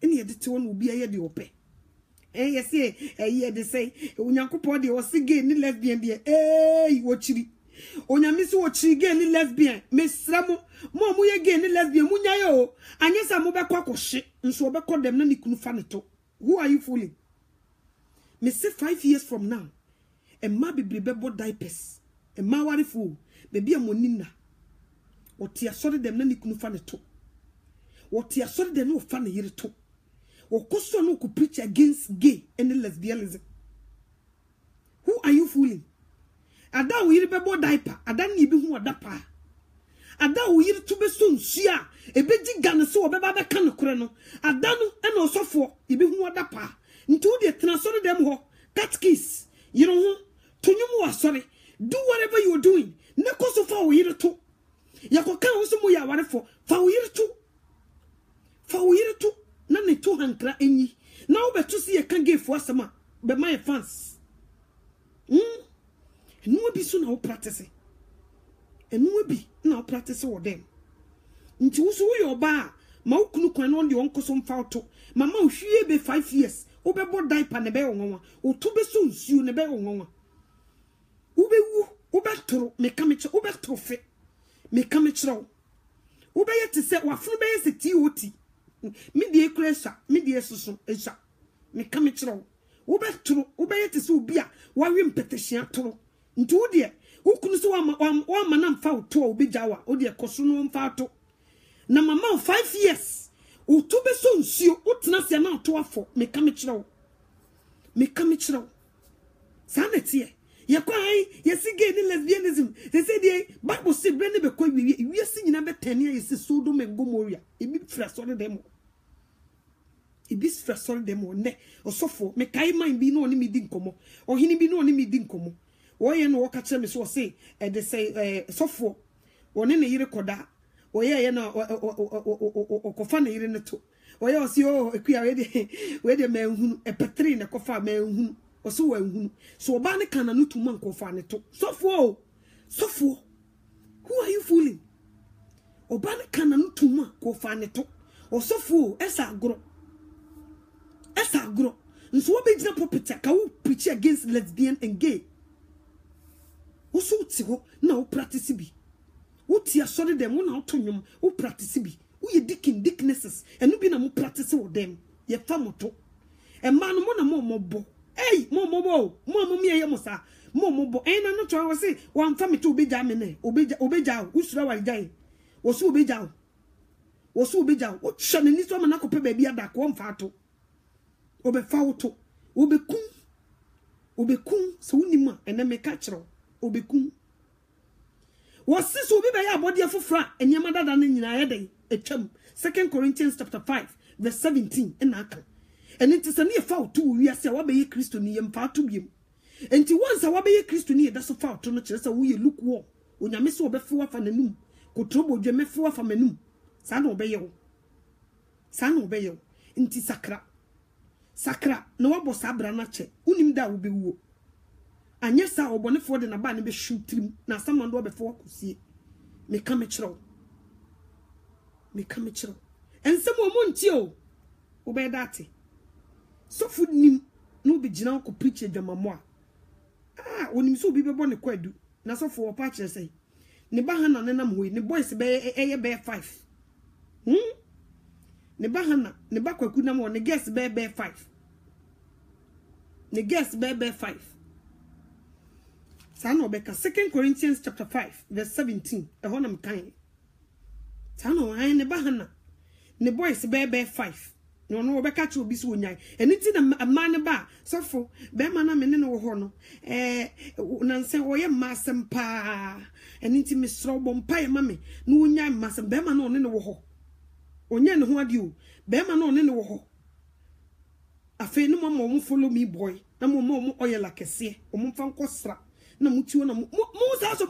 any edit one will be a de ope yes ye de say onyankopon de o sige ni lesbian de wo chiri onyame se wo chiri gay ni lesbian mesramo mo ye gay ni lesbian munya ye o anyesa mo be kwakohye nso be kodem na ni kunu fa neto who are you fooling me say 5 years from now emma bibli bebo diapers emma wari fool baby amonina oti asori dem na ni kunu fa neto oti asori dem no fa na yire to okoso no ku preach against gay and lesbianism. Who are you fooling? Ada wo yire bebo diaper ada ni bi hu odapa ada wo yire to be so nsia ebeji gane se wo beba be ka no kore no ada no e na osofo ibi hu odapa nti wo de transori dem ho catkiss yire ho tonwum wa sorry do whatever you are doing ne koso fa wo yire to yakoka wo so mo ya warefo fa wo yire to na ne to hankra enyi na wo beto se ye kan gefo asema be my fans enu bi so na wo practice wo dem nti wo so wo yoba ma ukunu kwan no de onkoso mfauto mama ohwie be 5 years wo be bo diaper ne be wonwa wo to be so nsuo ne be wonwa wo be wu wo be toro me kameche wo be trofe me kamechro wo be yete se wafunu be yese TOT me die kresha me die soso esha me kamechro wo be toro wo be yete se obi a wa we mpetehia toro nti wo de ukunu so wa na mfauto wo be jawa wo de koso no mfauto na mama 5 years o to be so nsuo o tena se na to afọ me kamechro sanete ye kwai ye sige ni lesbianism they say the Bible say be ne be kwa wi si nyina be tene ye si Sodom and Gomorrah ebi fra so dem ne osofo me kai man bi no ni mi di nkomo ohini bi no ni mi di nkomo wo ye no wo ka kire me so say they say sofo woni ne yire koda oye na okofa na yire ne to oye osi ekua we de manhunu epetri ne kofa manhunu oso wanhunu so oba ne kana no tuma nkofa ne to sofo who are you fooling oba ne kana no tuma kofa ne to osofo esa agro nso obegina popita ka wo preach against lesbian and gay oso ti ho na wo practice bi Uti a sorry them one out to you, who practice be. We dicknesses, and you be na mo practice with them. Ye famoto. And man, more mobo. Hey, more me, yamosa. More mobo. Ain't I not trying to say, one family to be jamine, obeja, who's right day. Was obeja. What shall in this woman not baby at that one fato? Obe fauto. Obe kun, so unima, and then me catch her. Obe kun. Was this will be by our body for fra and Yamada than in Yade, a chum, 2 Corinthians chapter 5, verse 17, and Aka. And it is a near foul too, we are say, what be a Christian and far to him. And to once I be a Christian, that's a foul to not just a we look war. When I miss over 4 from the noon, could trouble Jemmy 4 from a noon. San obey you. Inti Sacra, no abo sabra nache, unim da will be woo. And yes, I will for the Nabani be shoot him. Now, someone do before could see me come a chro. And some more montio obey that. So food nim no be general could preach a jamamoa. Ah, when you so be born a quedu. Now, so for a patch, say, Nebahana and Namwe, the boys bear 5. Nebahana, Nebaka could not want the guest bear 5. The guest bear 5. Sano beka 2 Corinthians chapter 5 verse 17 ehonam kan Sano ayi ne bahana ne boys bear 5 no beka che obi so onyai eniti na amane ba sofo be ma na me ne wo ho no nanse oye masem pa eniti me sro bom pa e ma me no onyai masem be ma na one ne wo ho onye ne ho ade o be ma na one ne wo ho afi no mo follow me boy na mo oye la kese o mo fa nkosra na mutuo na mo sa so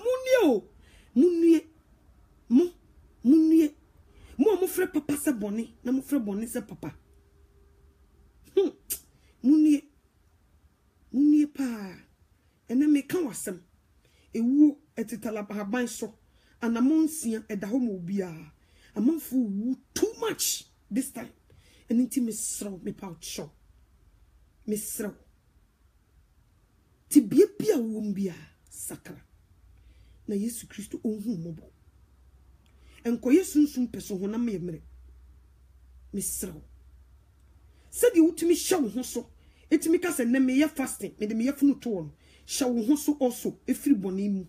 munnie mo frɛ papa se boni na mo frɛ boni se papa munnie pa ene me ka wasem ewu etitala haban so anamonsia eda ho mo bia amanfo wu too much this time enti me sro me pa cho me sro ti bia wombia sakra na Yesu Kristo onhu mobo enko Yesu nsum peso ho na memre misraw se di utimi hya wo ho so etimi ka se na me ye fasting me de me yefunu to no hya wo ho so also efiri boni mu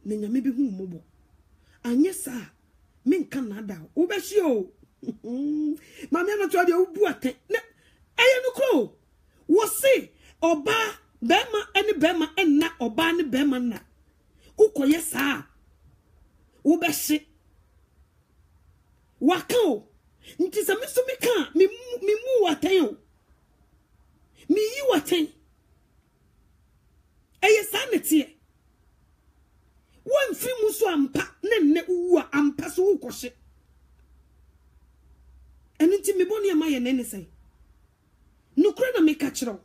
na nyame bi hu mobo anye sa menka na da wo be hye o mama na to de obu ate na eye no kro wo se oba bema eni bema enna oba ni bema na ukoye saa ubehye wakao nti se miso mika mi mu waten o mi yi waten eye sanete won fi mu so ampa ne uwa ampa so ukoshe eni nti mi boni ama ye nene sai nukura na meka kiro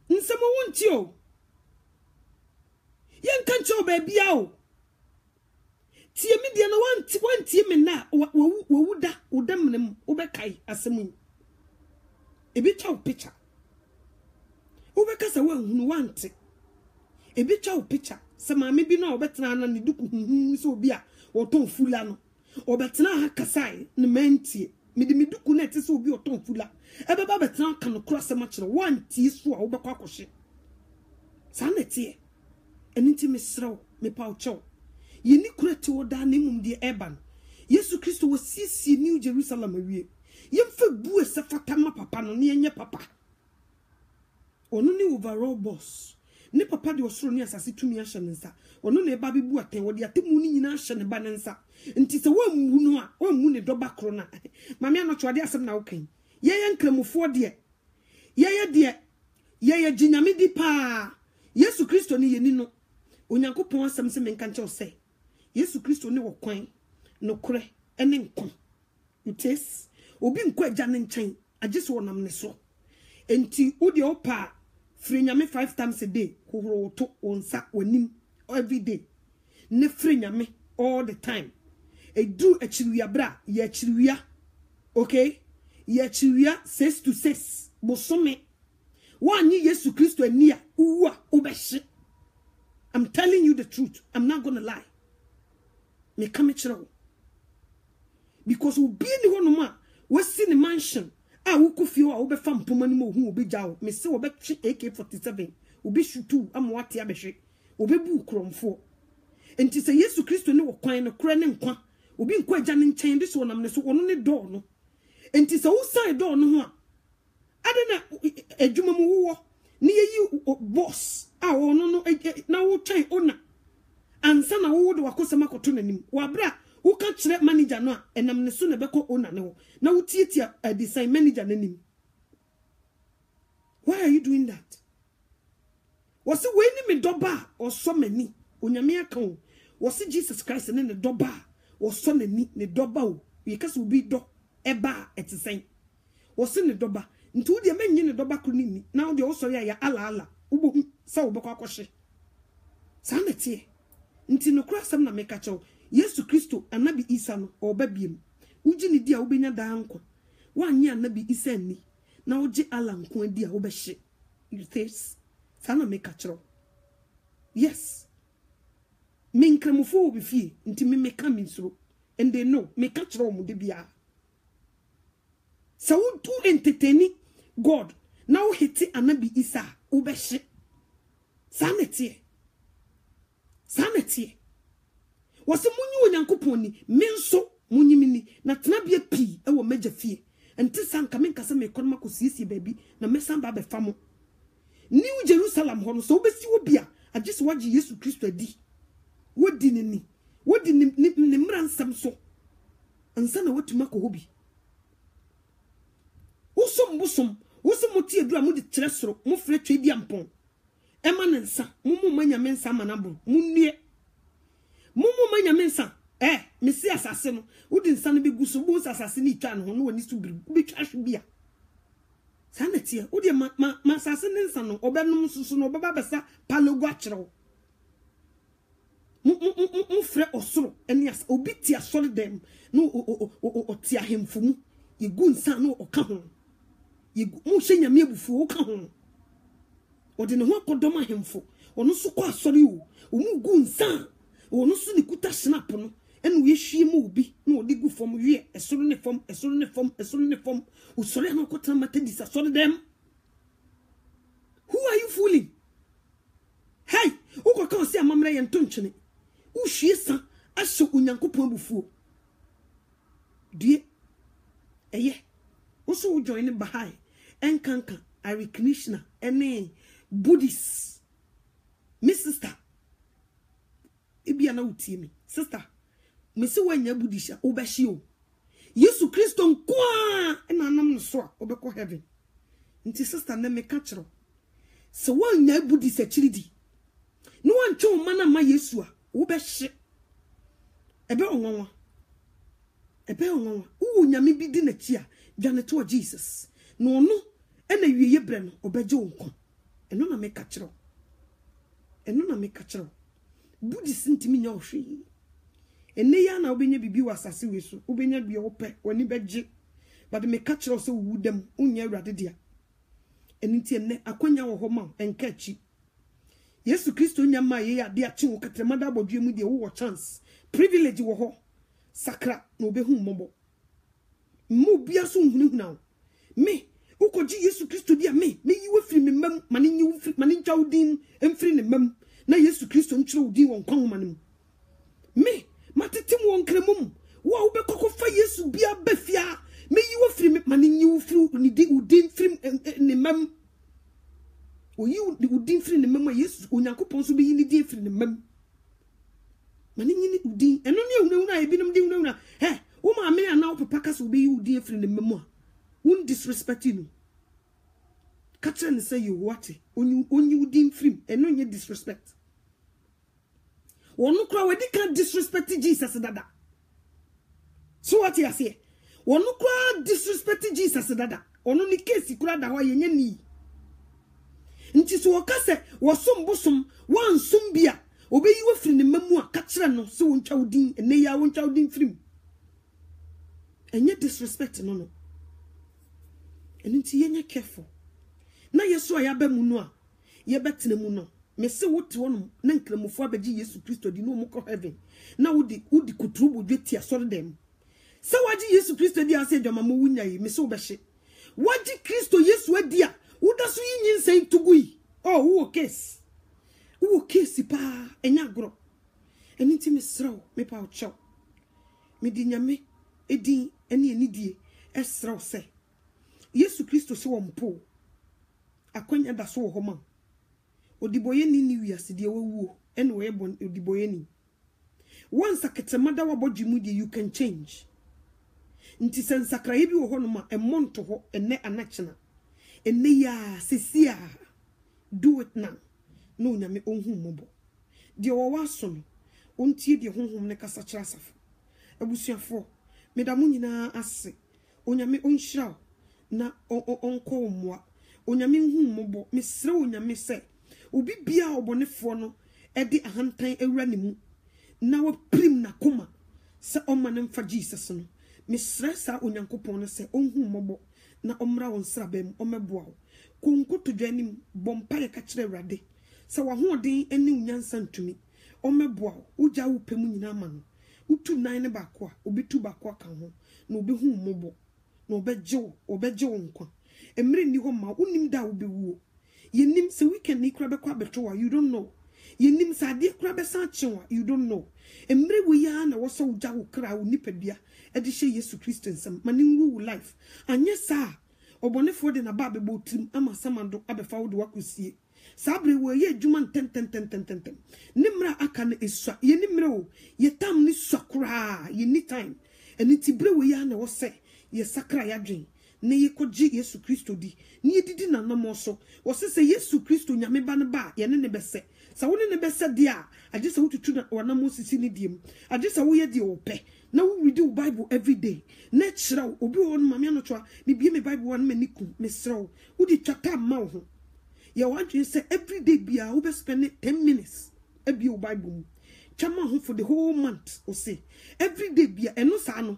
nsemo wonti o yen kan cho ba bia o tie me dia na wantie me na wawuda udamnem obekai asemu ebi chaw picture obeka se wanhunu wante ebi chaw picture se maame bi na obetena na ne duku so obi a oton fula no obetena ha kasai ne mantie mede me duku na ete so obi oton fula ebeba betena ka no kura se ma kire wantie so a obekwa akohye sa na tie eni me srew me pa ocho yeni kurati oda na mum de eban Yesu Kristo wo sisi New Jerusalem awie yemfa bu ese fatama papa no ne enye papa ono ne overall boss ne papa de osoro ne asase tumi ahye ne nsa ono ne eba bebu aten wo de atemu ni nyina ahye ne ba ne nsa nti se wammu no a wammu ne doba kro na mame anocho ade asem na wokan ye nkramofo de ye ginyame di pa Yesu Kristo ne yeni no onyankopon asem se menka nche ose Yesu Kristo ne wo kwan no kore ene nkon utes obi nkwa agya ne nchen agese wonam ne so enti odi opa free nyame 5 times a day hohoro to onsa wanim every day ne free nyame all the time edu achiriwia bra ya achiriwia okay ya achiriwia 6 to 6 bosome wanyi Yesu Kristo ania uwa ubehye. I'm telling you the truth. I'm not going to lie. Me come chiro because we be ni hono ma we see the mansion a wo kofio a wo be fa mpoma ni mo hu obi jawo me se wo be twe AK47 obi shutu am wate abehwe obi bu kromfo enti se Yesu Kristo ne wo kwan no kra ne nkwa obi nkwa agya ne nchen de so nam ne so ono ne door no enti se wo sai door no ho a ade na adwuma mu wo ni yeyi boss a ono no na wo twen ona ansa na wo de wakosema koto nanim wa bra wo ka kire manager no a enam ne so na beko ona ne wo na wo tietia design manager nanim. Why are you doing that? Was it when me doba or so many onyame aka was it Jesus Christ ne doba or so many ne doba o because we be do eba etisen was it ne doba nti de menye ne doba kro ni now de also ya ala ubo sa wo beko akohye sa na tie nti no kra sam na meka chew Yesu Kristo anabi Isa no obabiem uji ni dia ubenya da anko wanye anabi Isa ni na uji ala nko dia obehye you this sa na meka chew yes minkremofo obi fie nti me meka minsuro and they know meka chew mu de bia sa wo do entertain God now hiti anabi Isa obehye sanete wase munyi onyankopon ni menso munyimini na tenabia pi e wo meja fie enti sanka menka se mekonma ko siesie baabi na mesan ba be famo New Jerusalem hono so obesi wo bia agese waji Yesu Kristo adi wodi ni mransam so ansa na watuma ko hobi bosom wose moti adura mo de kire soro mo frɛ twedi ampon ema nensa mumu manya mensa manabo munnie mumu manya mensa mesi asase no wodi nsa no begu so bo asase ni twa no ho no wani so bi twa hwebia sanetie wodi ma asase nensa no obenum susu no obaba besa palogo akyerew mu frɛ osoro eni as obi ti asole dem no o ti ahemfumu yegu nsa no oka ho yegu mu hye nyame abufu oka ho odi ne ho akodoma hemfo ono so kwa asori o omu gu nsa ono so ni kuta snap no enu ye hwie mu obi na odi gu fom wie esoro ne fom usori na kotana matedisa sori dem. Who are you fooling? Hey, uko ka osi amamre ye ntonchene u hwie sa ahye onyankopon abufuo die eye oso join bahai enkanka Ari Krishna ene Buddhist my sister ibia na utie me sister me se wanya Buddhisha obehye o Yesu Kristo nkwa na anam no so a obekọ heaven nti sister na me ka kiro se wanya Buddhist achiridi no wantwe mana ma Yesu a obehye ebe onwanwa u nyame bi di na chi a dwane to Jesus no no ena wieye bre no obeje wonko eno na me ka kiro Buddhist ntimi nya ohwe ene ya na obenya bibi wasase we so obenya bia ope woni beje but me catch us wu dem unya awrade dia enti ene akonya wo ho ma enka achi Yesu Kristo nya ma ye ade achi wo katremada abodwe mu de wo chance privilege wo ho sakra na obehu mmobọ mu bia so hunhuna me ukoji Yesu Kristo dia me yiwe firi me mam mane nyiwu firi mane ntwa udin emfiri ne mam na Yesu Kristo nkyere udin won kwan manem me matetim won kremum wo ubekoko fa Yesu bia bafia me yiwe firi me mane nyiwu firi ni di udin firi ne mam oyi udin firi ne mam Yesu onyankopon so be yi ni di firi ne mam mane nyini udin eno ne ehunahuna ebinom di hunahuna he wo ma me ana wo papa ka so be yi udin firi ne mam a won disrespect you catch and say you what only udin film and no disrespect wonu kra we can disrespect Jesus dada so what you say wonu kra disrespect Jesus dada onu ni case kra da ho yenye ni nti so wo ka se wo som bosom wan som bia obeyi wo firi ne mamu a catch no so won twa udin ene ya won twa udin film enye disrespect no and nti yenye careful na Yesu ayaba mu no a ye betena mu no me se wote wono na nkramofo abaji Yesu Kristo di no mu ko heaven na wodi kuturubo dweti asore dem se waji Yesu Kristo di ase dwama mo wunya yi me se obehye waji Kristo Yesu adi a woda so yin nsen tugui oh wo case pa enya gro eni nti me srew me pa ocho me di nyame edi eni enidie esrew se Yesu Kristo se wo mpo akonya da so ho ma odiboye ni wiase de wawuo ene we bon odiboye ni once aketemada wabodwemu de you can change nti sensakra ye bi wo ho no ma emonto ho ene anachena ene ya sesia do it now no nyame onhu mobo de wo waso no ontie de honhom ne kasa kira asafo abusuafo medamu nyina ase onyame onhyira na onko mmoa onyame hu mmobọ mesre onyame se obi bia obonefo no edi ahantan awura ne mu na wa prim na koma se omane mfa Jesus no mesre sa onyankopon no se onhu mmobọ na omra won srabem omeboa konkoto dwanim bompa ye ka kire awrade se wa hoden eni unyansa ntumi omeboa ugya wo pem nyina ma no utu nan ne ba ko a obitu ba ko ka ho na obehu mmobọ na obeje nkwa emre ni ho ma unim da obewu yenim se weekend ni kra be kwa beto you don't know yenim se ade kra be san chewa you don't know emre wo ya na wo so ugya wo kra wo nipadua e de hye Yesu Kristo nsam mane nwu life anye sa obonefo de na ba be botim ama samando abefa wo de wakosie sabre wo ye adwuma ntenten nimra aka na esua yenimre wo yetam ni swakra ye ni time eni tibre wo ya na wo se ye sakra ya dwen ne yekoji Yesu Kristo di ne yedidi na namo so wo se Yesu Kristo nyame ba ne ba ye ne bese sa wo ne bese dia age sa wotutu na wanamo sisi ne diem age sa wo ye di ope na wo read the Bible every day na chira obi won mame no twa ne bie me Bible wan maniku me srew wo di twata ma wo ho ye want to say every day bia wo be spend 10 minutes e bie Bible mu chama ho for the whole month o say every day bia eno sa no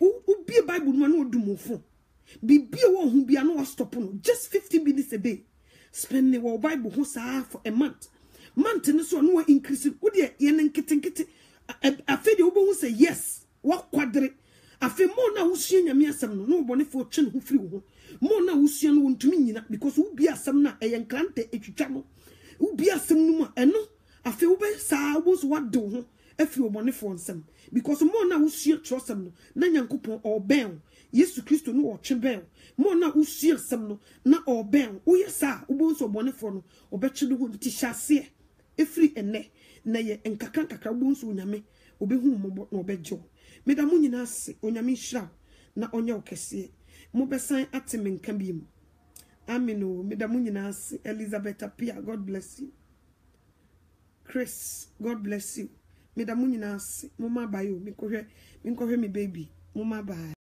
u bie Bible no na odumofo bibie wo hu bia no stop no just 50 minutes a day spend the Bible ho sa for a month no so no increase wo de ye nkete afede wo bo say yes wa kwadre afi mo na wo sua nyame asem no bone fo twe no firi wo mo na wo sua no wontumi nyina because wo bia asem na eyenkrante etwitwa no wo bia asem no mu eno afi wo be sa wo so wado ho afiri wo bone fo nsem because mo na wo sua trosem no na nyankopon oben Yesu Kristo no o tweben mo na wo sua asem no na oben wo yesa wo bo so bone fo no obetwe do ti hyase efiri ene na ye nkakra bo nso nyame obehu mo na obejo medamu nyina ase onyame hira na onye okese mo besan ateme nka biem amino medamu nyina ase Elizabeth Apia God bless you Chris God bless you medamu nyina ase mo ma bayo mi kohwe mi baby mo ma ba